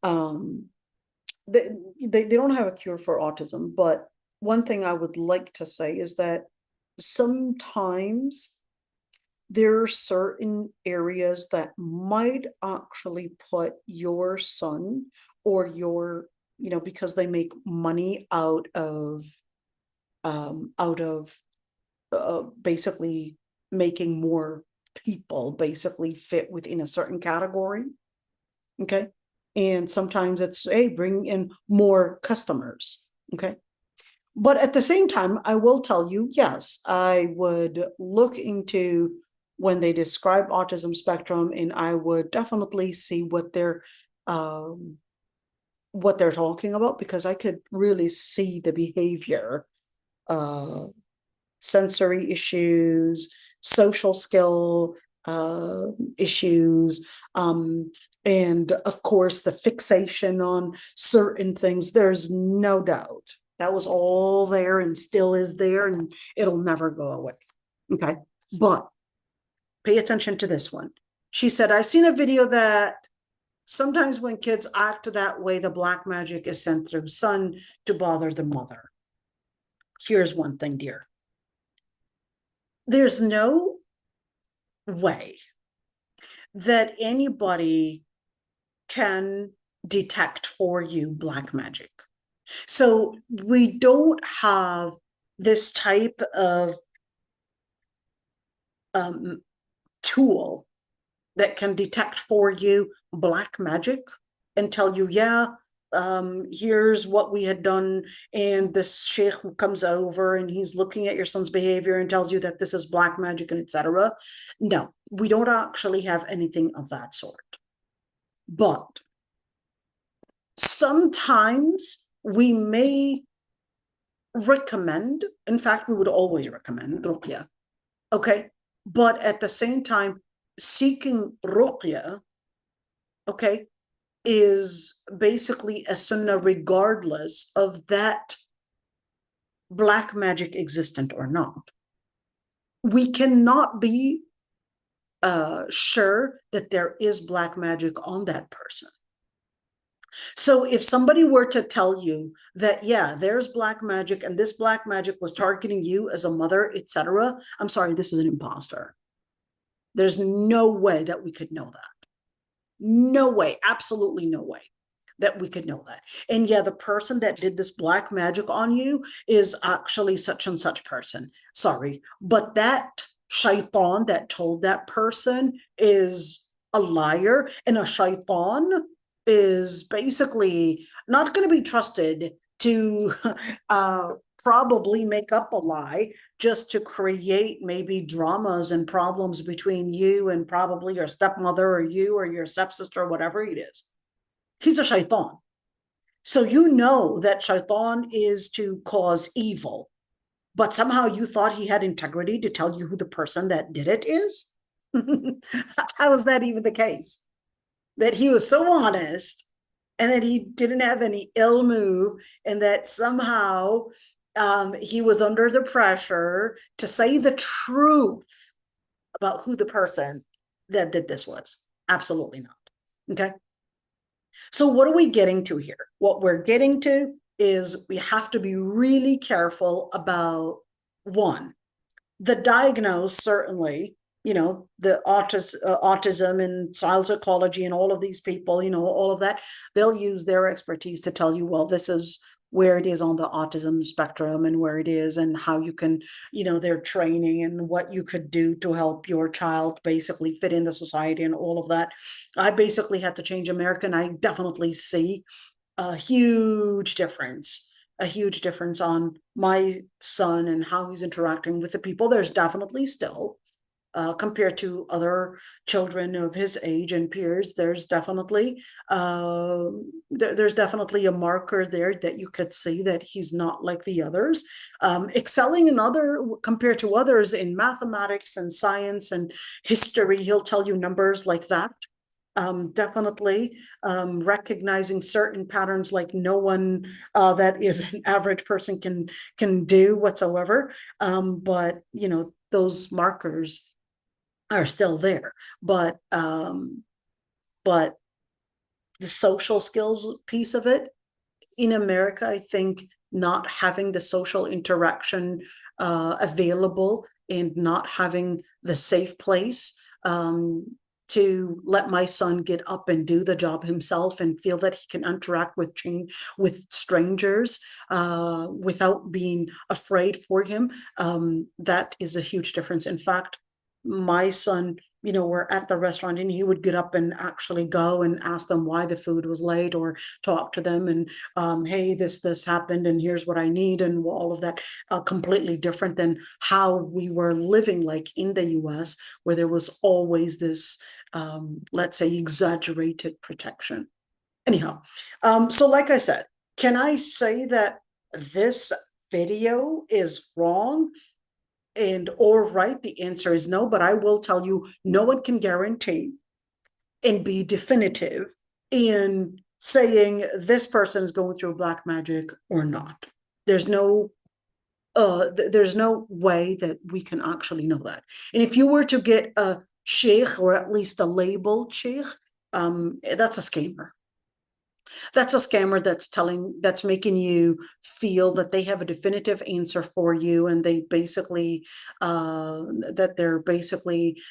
they don't have a cure for autism, but one thing I would like to say is that sometimes there are certain areas that might actually put your son or your, because they make money out of basically making more people basically fit within a certain category. Okay. And sometimes it's, hey, bring in more customers. Okay. But at the same time, I will tell you, yes, I would look into when they describe autism spectrum, and I would definitely see what they're talking about, because I could really see the behavior, sensory issues, social skill issues, and of course the fixation on certain things. There's no doubt that was all there and still is there, and it'll never go away. Okay, but pay attention to this one. She said, I've seen a video that sometimes when kids act that way, the black magic is sent through son to bother the mother. Here's one thing, dear. There's no way that anybody can detect for you black magic. So we don't have this type of tool that can detect for you black magic and tell you, yeah, here's what we had done, and this sheikh comes over and he's looking at your son's behavior and tells you that this is black magic and etc. No, we don't actually have anything of that sort. But sometimes we may recommend, in fact, we would always recommend ruqya, okay? But at the same time, seeking ruqya, okay, is basically a sunnah regardless of that black magic existent or not. We cannot be sure that there is black magic on that person. So if somebody were to tell you that, yeah, there's black magic and this black magic was targeting you as a mother, etc., I'm sorry, this is an imposter. There's no way that we could know that. No way, absolutely no way that we could know that. And yeah, the person that did this black magic on you is actually such and such person. Sorry, but that shaitan that told that person is a liar, and a shaitan is basically not going to be trusted to probably make up a lie just to create maybe dramas and problems between you and probably your stepmother or you or your stepsister or whatever it is. He's a shaitan. So you know that shaitan is to cause evil, but somehow you thought he had integrity to tell you who the person that did it is? How is that even the case? That he was so honest and that he didn't have any ill move, and that somehow he was under the pressure to say the truth about who the person that did this was. Absolutely not. Okay. So what are we getting to here? What we're getting to is we have to be really careful about, one, the diagnose, certainly, the autism and child psychology and all of these people, all of that, they'll use their expertise to tell you, well, this is where it is on the autism spectrum and where it is and how you can, their training and what you could do to help your child basically fit in the society and all of that. I basically had to change America, and I definitely see a huge difference on my son and how he's interacting with the people. There's definitely still, compared to other children of his age and peers, there's definitely a marker there that you could see that he's not like the others, excelling compared to others in mathematics and science and history. He'll tell you numbers like that. Definitely recognizing certain patterns like no one that is an average person can do whatsoever. But those markers are still there. But the social skills piece of it in America, I think not having the social interaction available and not having the safe place to let my son get up and do the job himself and feel that he can interact with strangers without being afraid for him. That is a huge difference. In fact, my son, we're at the restaurant and he would get up and actually go and ask them why the food was late, or talk to them and, hey, this happened and here's what I need, and all of that. Completely different than how we were living like in the US, where there was always this, let's say, exaggerated protection. Anyhow, so like I said, can I say that this video is wrong or right? The answer is no, but I will tell you, no one can guarantee and be definitive in saying this person is going through black magic or not. There's no way that we can actually know that. And if you were to get a sheikh, or at least a labeled sheikh, that's a scammer. That's a scammer that's making you feel that they have a definitive answer for you, and they basically they're basically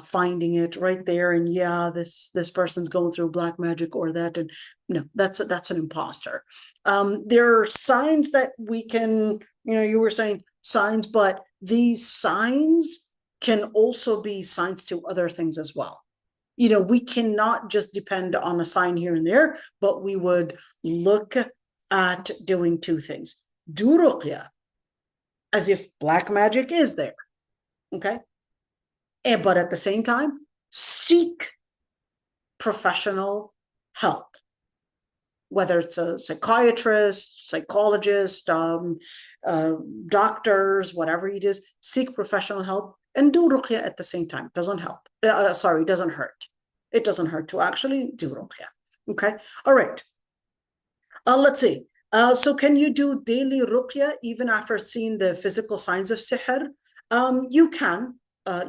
finding it right there, and yeah, this person's going through black magic or that. And no, that's an imposter. There are signs that we can, you were saying signs, but these signs can also be signs to other things as well. We cannot just depend on a sign here and there, but we would look at doing two things. Do ruqya, as if black magic is there, okay? But at the same time, seek professional help, whether it's a psychiatrist, psychologist, doctors, whatever it is, seek professional help. And do ruqya at the same time. Doesn't help. Doesn't hurt. It doesn't hurt to actually do ruqya. Okay. All right. Let's see. So can you do daily ruqya even after seeing the physical signs of sihr? You can.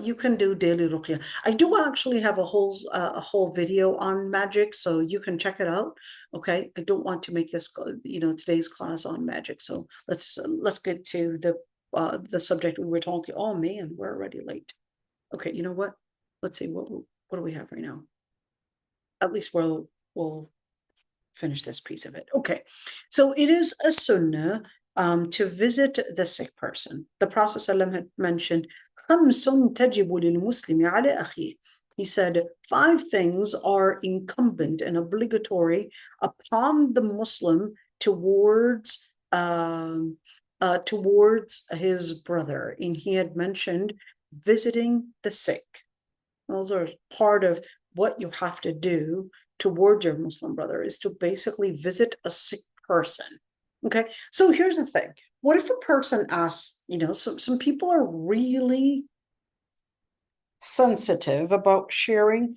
You can do daily ruqya. I do actually have a whole video on magic, so you can check it out. Okay. I don't want to make this today's class on magic. So let's get to the subject we were talking. Oh man, we're already late. Okay, you know what? Let's see, what do we have right now? At least we'll finish this piece of it. Okay, so it is a sunnah to visit the sick person. The Prophet ﷺ had mentioned, he said 5 things are incumbent and obligatory upon the Muslim towards his brother, and he had mentioned visiting the sick. Those are part of what you have to do towards your Muslim brother, is to basically visit a sick person. Okay, so here's the thing. What if a person asks, some people are really sensitive about sharing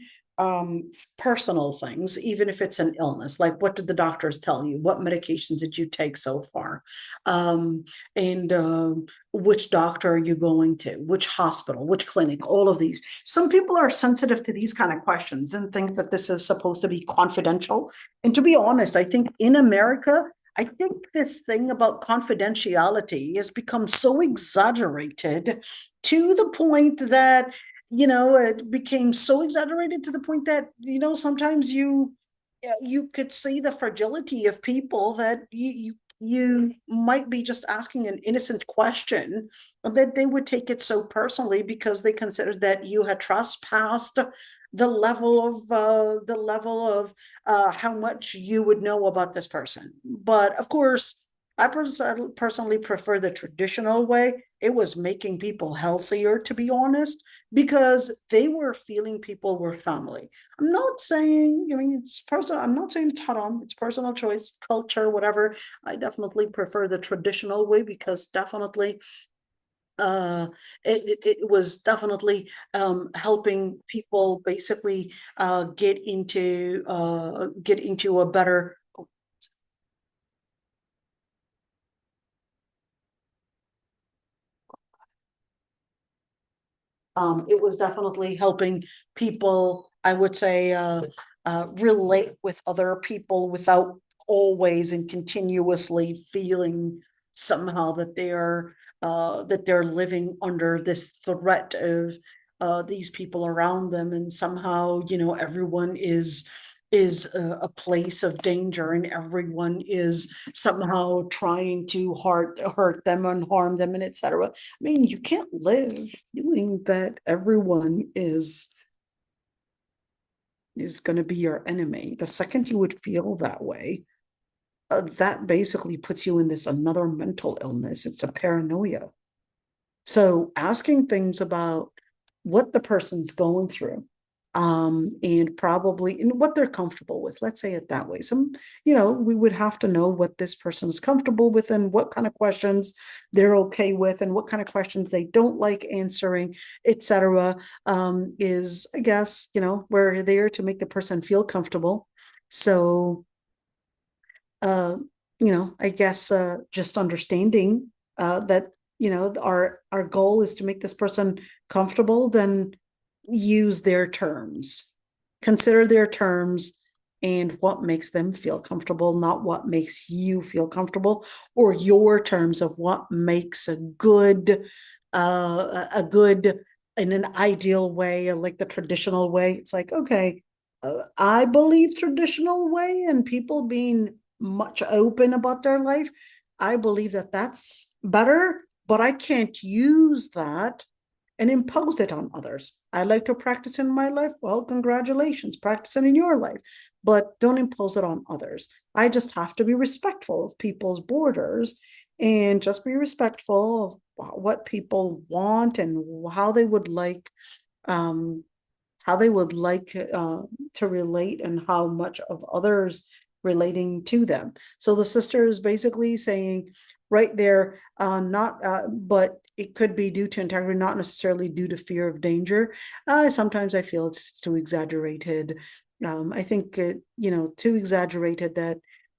personal things, even if it's an illness, like what did the doctors tell you? What medications did you take so far? And which doctor are you going to? Which hospital? Which clinic? All of these. Some people are sensitive to these kind of questions and think that this is supposed to be confidential. And to be honest, I think in America, I think this thing about confidentiality has become so exaggerated to the point that it became so exaggerated to the point that, sometimes you could see the fragility of people that you might be just asking an innocent question, that they would take it so personally because they considered that you had trespassed the level of how much you would know about this person. But of course, I personally prefer the traditional way. It was making people healthier, to be honest, because they were feeling people were family. I'm not saying, it's personal. I'm not saying it's haram. It's personal choice, culture, whatever. I prefer the traditional way because definitely it was definitely helping people basically get into a better. It was definitely helping people, I would say, relate with other people without always and continuously feeling somehow that they're living under this threat of these people around them, and somehow everyone is a place of danger, and everyone is somehow trying to hurt them and harm them, and etc. I mean, you can't live feeling that everyone is going to be your enemy. The second you would feel that way, that basically puts you in this another mental illness. It's a paranoia. So asking things about what the person's going through, and probably in what they're comfortable with, let's say it that way. We would have to know what this person is comfortable with and what kind of questions they're okay with and what kind of questions they don't like answering, etc. Is, I guess, we're there to make the person feel comfortable. So I guess just understanding that our goal is to make this person comfortable, then use their terms, consider their terms and what makes them feel comfortable, not what makes you feel comfortable, or your terms of what makes a good in an ideal way, like the traditional way. It's like, okay, I believe traditional way and people being much open about their life. I believe that that's better, but I can't use that and impose it on others. I like to practice in my life. Well, congratulations, practicing in your life, but don't impose it on others. I just have to be respectful of people's borders and just be respectful of what people want and how they would like to relate and how much of others relating to them. So the sister is basically saying right there, but it could be due to integrity, not necessarily due to fear of danger. Sometimes I feel it's too exaggerated. I think too exaggerated that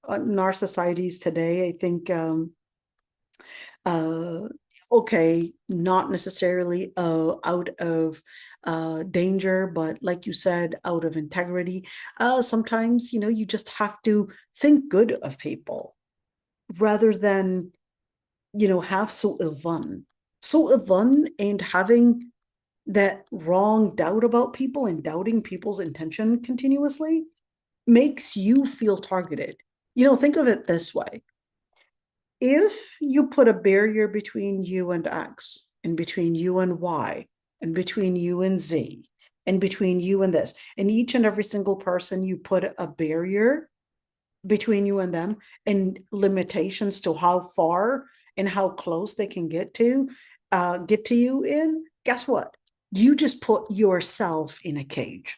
in our societies today, I think okay, not necessarily out of danger, but like you said, out of integrity. Sometimes you just have to think good of people rather than have su'ul dhan, and having that wrong doubt about people and doubting people's intention continuously makes you feel targeted. Think of it this way. If you put a barrier between you and X, and between you and Y, and between you and Z, and between you and this, and each and every single person, you put a barrier between you and them and limitations to how far and how close they can get to you in, guess what? You just put yourself in a cage.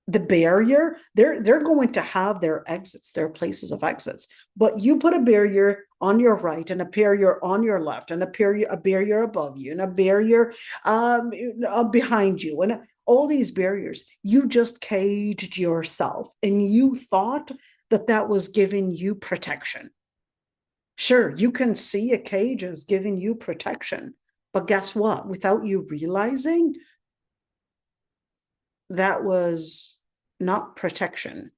the barrier, they're going to have their exits, their places of exits. But you put a barrier on your right and a barrier on your left and a barrier above you and a barrier behind you and all these barriers. You just caged yourself and you thought that that was giving you protection. Sure, you can see a cage as giving you protection, but guess what? Without you realizing, that was not protection,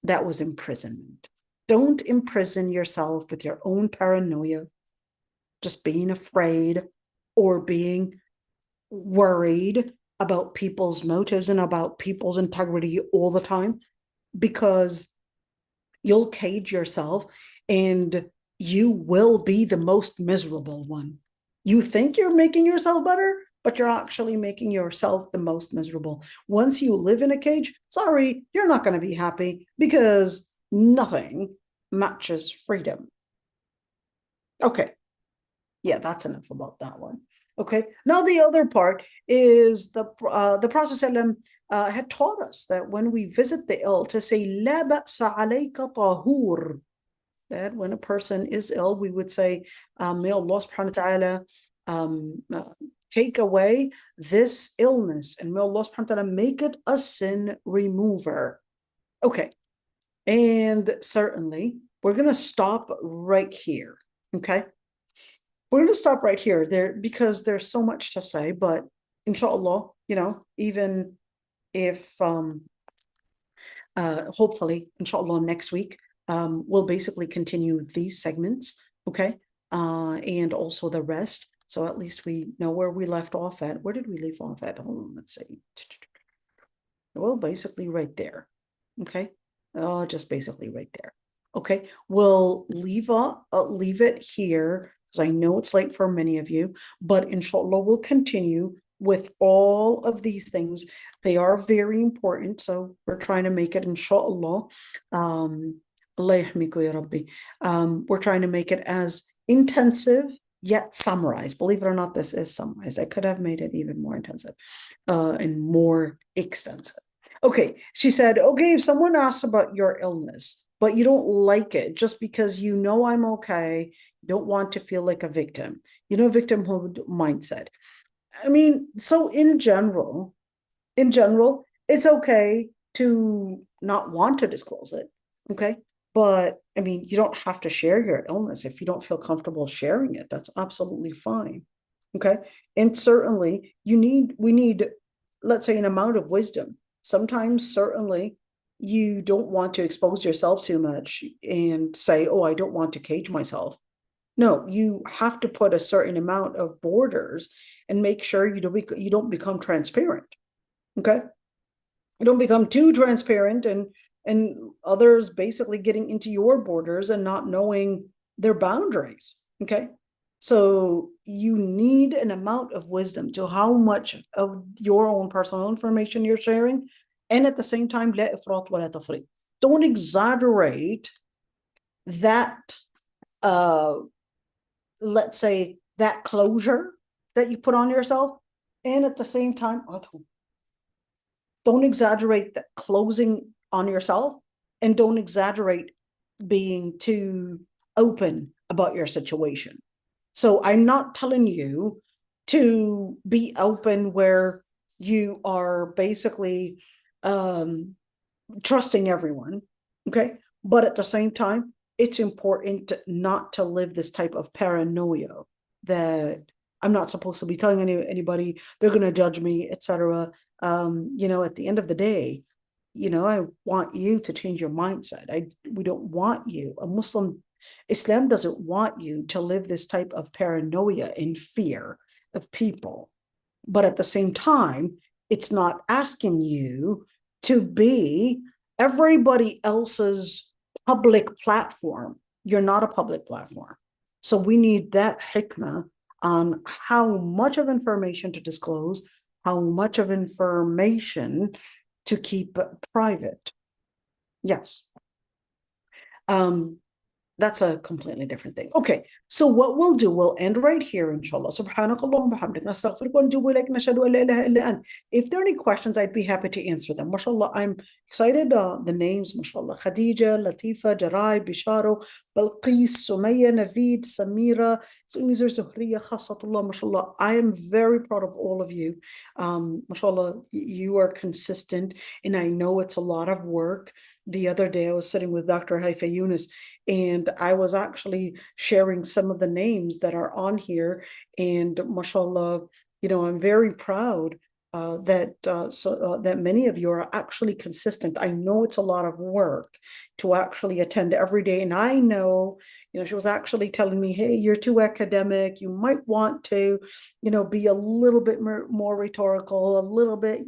that was imprisonment. Don't imprison yourself with your own paranoia, just being afraid or being worried about people's motives and about people's integrity all the time, because you'll cage yourself and you will be the most miserable one. You think you're making yourself better, but you're actually making yourself the most miserable. Once you live in a cage, sorry, you're not going to be happy, because nothing matches freedom. Okay. Yeah, that's enough about that one. Okay. Now the other part is the Prophet had taught us that when we visit the ill, to say لا بأس عليك طهور. That when a person is ill, we would say, may Allah subhanahu wa ta'ala take away this illness, and may Allah subhanahu wa ta'ala make it a sin remover. Okay. And certainly we're going to stop right here. Okay. We're going to stop right here there, because there's so much to say, but inshallah, even if hopefully inshallah next week we'll basically continue these segments, okay, and also the rest, so at least we know where we left off at. Where did we leave off at? Hold on, let's see. Well, basically right there. Okay, just basically right there. Okay, we'll leave it here, because I know it's late for many of you, but inshallah we'll continue with all of these things. They are very important, so we're trying to make it, inshallah, we're trying to make it as intensive yet summarized. Believe it or not, this is summarized. I could have made it even more intensive and more extensive. Okay, she said, okay, if someone asks about your illness, but you don't like it just because you know I'm okay, you don't want to feel like a victim, victimhood mindset. I mean, so in general, it's okay to not want to disclose it, okay? But I mean, you don't have to share your illness if you don't feel comfortable sharing it. That's absolutely fine, okay? And certainly we need, let's say, an amount of wisdom. Sometimes certainly you don't want to expose yourself too much and say, oh, I don't want to cage myself. No, you have to put a certain amount of borders and make sure you don't become transparent. Okay, you don't become too transparent and others basically getting into your borders and not knowing their boundaries. Okay, so you need an amount of wisdom to how much of your own personal information you're sharing, and at the same time, لا إفراط ولا تفريط. Don't exaggerate that. Let's say that closure that you put on yourself, and at the same time, don't exaggerate that closing on yourself, and don't exaggerate being too open about your situation. So I'm not telling you to be open where you are basically trusting everyone, okay? But at the same time, it's important not to live this type of paranoia that I'm not supposed to be telling anybody, they're going to judge me, etc. At the end of the day, I want you to change your mindset. We don't want you, Islam doesn't want you to live this type of paranoia and fear of people. But at the same time, it's not asking you to be everybody else's public platform. You're not a public platform. So we need that hikmah on how much of information to disclose, how much of information to keep private. Yes. That's a completely different thing. Okay, so what we'll do, we'll end right here, inshallah. Subhanakallahumma bihamdik, nastaghfiruka wa natubu ilayk, nashhadu an la ilaha illa ant. If there are any questions, I'd be happy to answer them. MashaAllah, I'm excited. The names, MashaAllah, Khadija, Latifa, Jarai, Bisharo, Balqis, Sumaya, Naveed, Samira, Sumizar, Zuhriya, Khasatullah, MashaAllah. I am very proud of all of you. MashaAllah, you are consistent, and I know it's a lot of work. The other day, I was sitting with Dr. Haifa Yunus, and I was actually sharing some of the names that are on here. And mashallah, I'm very proud that many of you are actually consistent. I know it's a lot of work to actually attend every day. And I know, she was actually telling me, hey, you're too academic. You might want to, be a little bit more rhetorical, a little bit,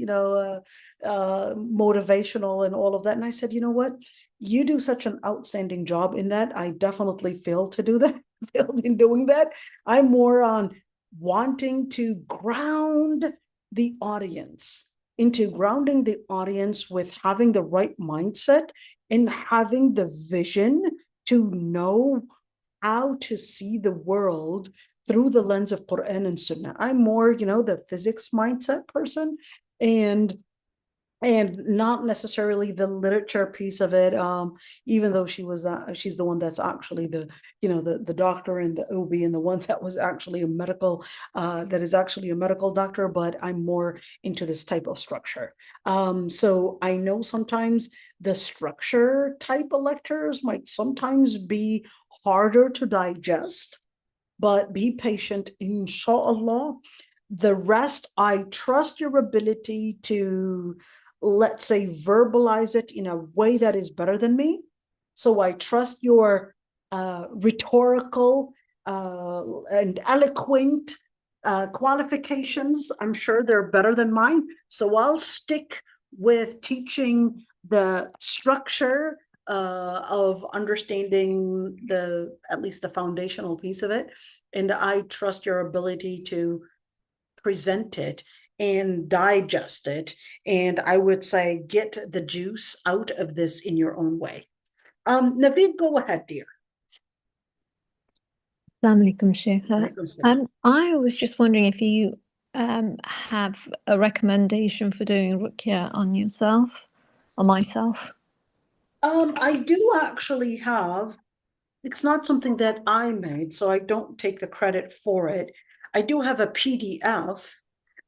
motivational and all of that. And I said, you know what? You do such an outstanding job in that. I definitely failed to do that, failed in doing that. I'm more on wanting to grounding the audience with having the right mindset and having the vision to know how to see the world through the lens of Quran and Sunnah. I'm more, the physics mindset person, and not necessarily the literature piece of it, even though she's the one that's actually the doctor and the OB and the one that was actually a medical that is actually a medical doctor, but I'm more into this type of structure. So I know sometimes the structure type of lectures might sometimes be harder to digest, but be patient, inshallah. The rest, I trust your ability to, let's say, verbalize it in a way that is better than me. So I trust your rhetorical and eloquent qualifications. I'm sure they're better than mine. So I'll stick with teaching the structure of understanding at least the foundational piece of it. And I trust your ability to present it and digest it, and I would say get the juice out of this in your own way. Naveed, go ahead, dear. Assalamu alaikum, Sheikh. I was just wondering if you have a recommendation for doing ruqya on yourself or myself. I do actually have. It's not something that I made, so I don't take the credit for it. I do have a PDF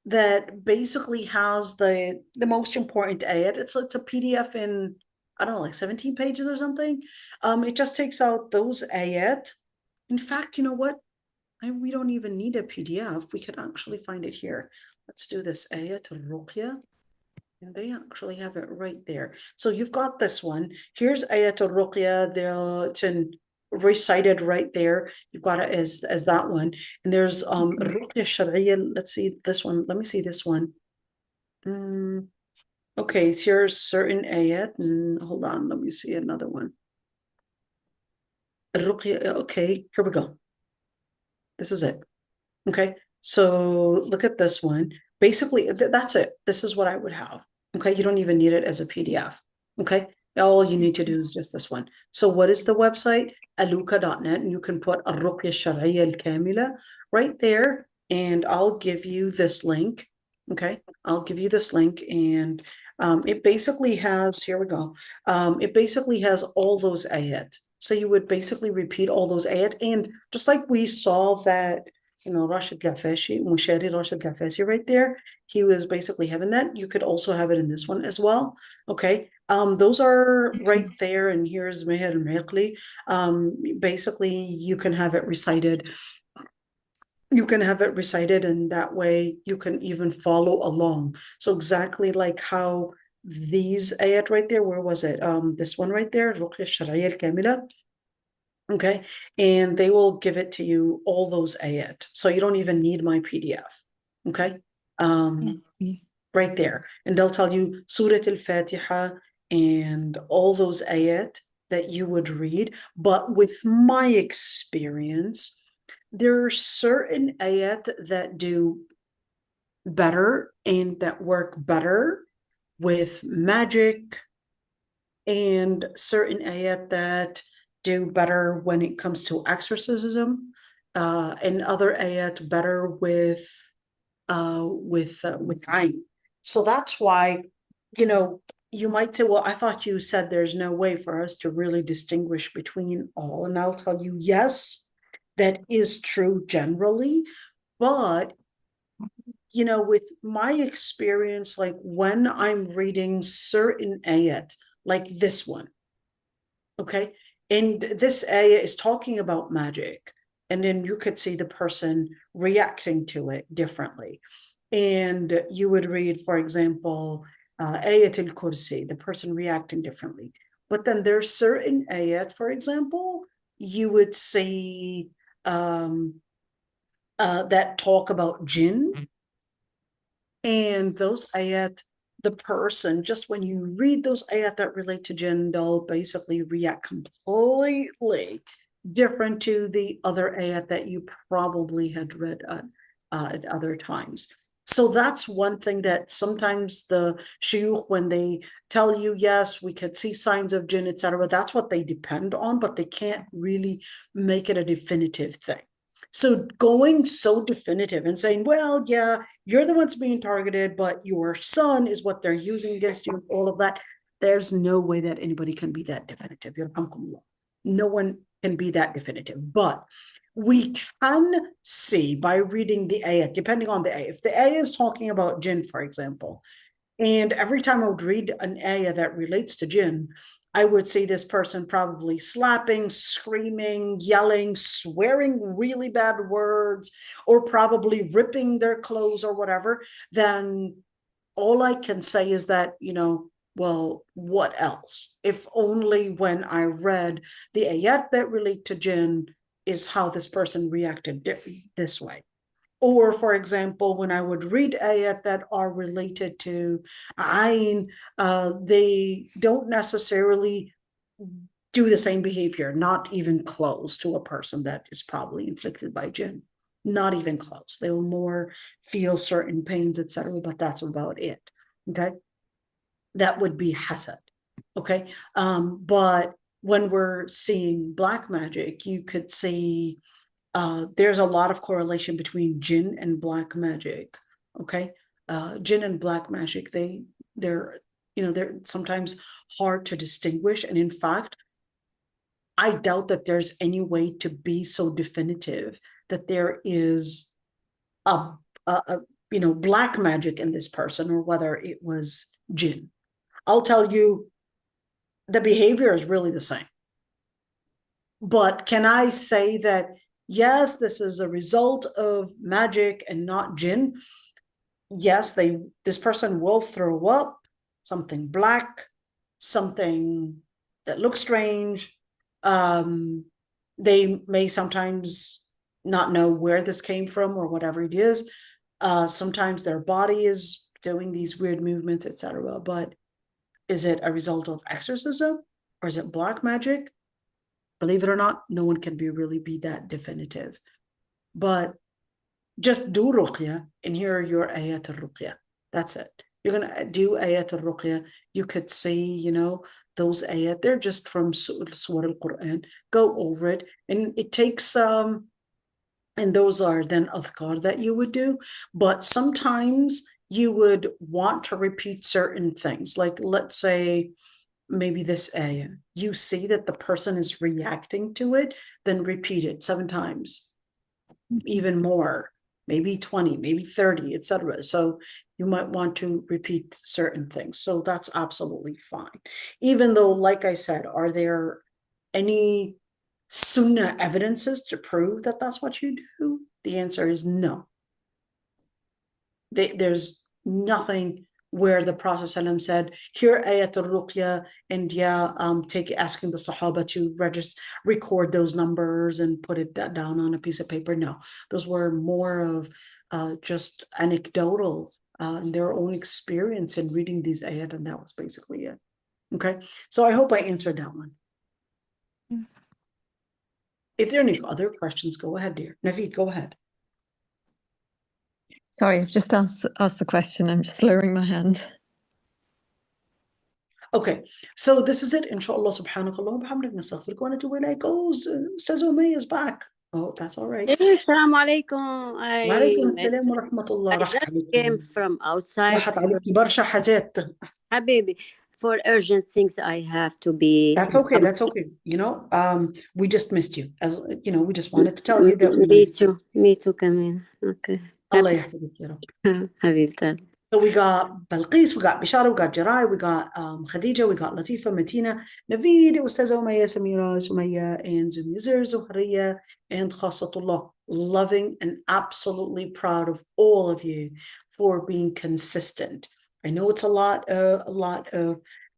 that basically has the most important ayat. It's a PDF in, I don't know, like 17 pages or something. It just takes out those ayat. In fact, you know what? We don't even need a PDF. We could actually find it here. Let's do this ayat al-ruqya. And they actually have it right there. So you've got this one. Here's ayat al-ruqya. It's recited right there. You've got it as that one. And there's ruqya shar'iyya. Let's see this one. Let me see this one. Okay, here's certain ayat. Hold on, let me see another one. Ruqya, okay, here we go. This is it. Okay, so look at this one. Basically, that's it. This is what I would have. Okay, you don't even need it as a PDF. Okay, all you need to do is just this one. So what is the website? aluka.net, and you can put al-ruqya shar'iyya al-kamila right there, and I'll give you this link. Okay, I'll give you this link, and it basically has, here we go. It basically has all those ayat. So you would basically repeat all those ayat, and just like we saw that, Rashid Ghafashi, Mushari Rashid Ghafashi right there, he was basically having that. You could also have it in this one as well. Okay, those are right there, and here's Meher al-Maiqli. Basically, you can have it recited. You can have it recited, and that way you can even follow along. So exactly like how these ayat right there, where was it? This one right there, Ruqya Shar'iyya al-Kamila. Okay, and they will give it to you, all those ayat. So you don't even need my PDF. Okay, right there. And they'll tell you Surah Al-Fatiha and all those ayat that you would read. But with my experience, there are certain ayat that do better and that work better with magic, and certain ayat that do better when it comes to exorcism, and other ayat better with ayn. So that's why, you might say, well, I thought you said there's no way for us to really distinguish between all. And I'll tell you, yes, that is true generally. But, with my experience, like when I'm reading certain ayat, like this one, okay, and this ayat is talking about magic, and then you could see the person reacting to it differently. And you would read, for example, ayat al-Kursi, the person reacting differently. But then there's certain ayat, for example, you would see that talk about jinn. And those ayat, the person, just when you read those ayat that relate to jinn, they'll basically react completely different to the other ayat that you probably had read at other times. So that's one thing that sometimes the shuyukh, when they tell you, yes, we could see signs of jinn, etc., that's what they depend on, but they can't really make it a definitive thing. So going so definitive and saying, well, yeah, you're the ones being targeted, but your son is what they're using against you, all of that, there's no way that anybody can be that definitive. No one can be that definitive. But we can see by reading the ayat, depending on the ayat. If the ayat is talking about jinn, for example, and every time I would read an ayah that relates to jinn, I would see this person probably slapping, screaming, yelling, swearing really bad words, or probably ripping their clothes or whatever, then all I can say is that, well, what else? If only when I read the ayat that relate to jinn is how this person reacted this way. Or, for example, when I would read ayat that are related to ayn, they don't necessarily do the same behavior, not even close to a person that is probably inflicted by jinn. Not even close. They will more feel certain pains, etc., but that's about it. Okay, that would be hasad. Okay, but when we're seeing black magic, you could see there's a lot of correlation between jinn and black magic. Okay, jinn and black magic, they're sometimes hard to distinguish, and in fact, I doubt that there's any way to be so definitive that there is a black magic in this person or whether it was jinn. I'll tell you, the behavior is really the same. But can I say that, yes, this is a result of magic and not jinn? Yes, this person will throw up something black, something that looks strange. They may sometimes not know where this came from or whatever it is. Sometimes their body is doing these weird movements, etc. But is it a result of exorcism or is it black magic? Believe it or not, no one can really be that definitive. But just do ruqya, and here are your ayat al-ruqya. That's it. You're going to do ayat al-ruqya. You could see, those ayat, they're just from Surah al-Quran. Go over it. And it takes, and those are then adhkar that you would do. But sometimes you would want to repeat certain things. Like, let's say, maybe this ayah, you see that the person is reacting to it, then repeat it 7 times, even more, maybe 20, maybe 30, etc. So you might want to repeat certain things. So that's absolutely fine. Even though, like I said, are there any sunnah evidences to prove that that's what you do? The answer is no. There's nothing where the Prophet ﷺ said, here ayat al-ruqya, and asking the Sahaba to record those numbers and put it down on a piece of paper. No, those were more of just anecdotal, their own experience in reading these ayat, and that was basically it. Okay, so I hope I answered that one. If there are any other questions, go ahead, dear. Naveed, go ahead. Sorry, I've just asked the question. I'm just lowering my hand. Okay, so this is it. Inshallah, subhanakallah wa bihamdik, nastaghfiruka wa natubu ilayk. Oh, Ustaz Umay is back. Oh, that's all right. Assalamu alaikum. Wa alaykum assalam wa rahmatullah. I just came from outside. راحت عليكي برشا حاجات. Habibi, for urgent things I have to be. That's okay. That's okay. You know, we just missed you. As you know, we just wanted to tell you that we Me missed you. too. Me too, Kamin. Okay. Allah يحفظك يا رب. Habibta. So we got Balqis, we got Bishara, we got Jarai, we got Khadija, we got Latifa, Matina, Naveed, Ustaza Umayya, Samira, Sumaya, and Zumizir, Zuhariya, and Khasatullah. Loving and absolutely proud of all of you for being consistent. I know it's a lot of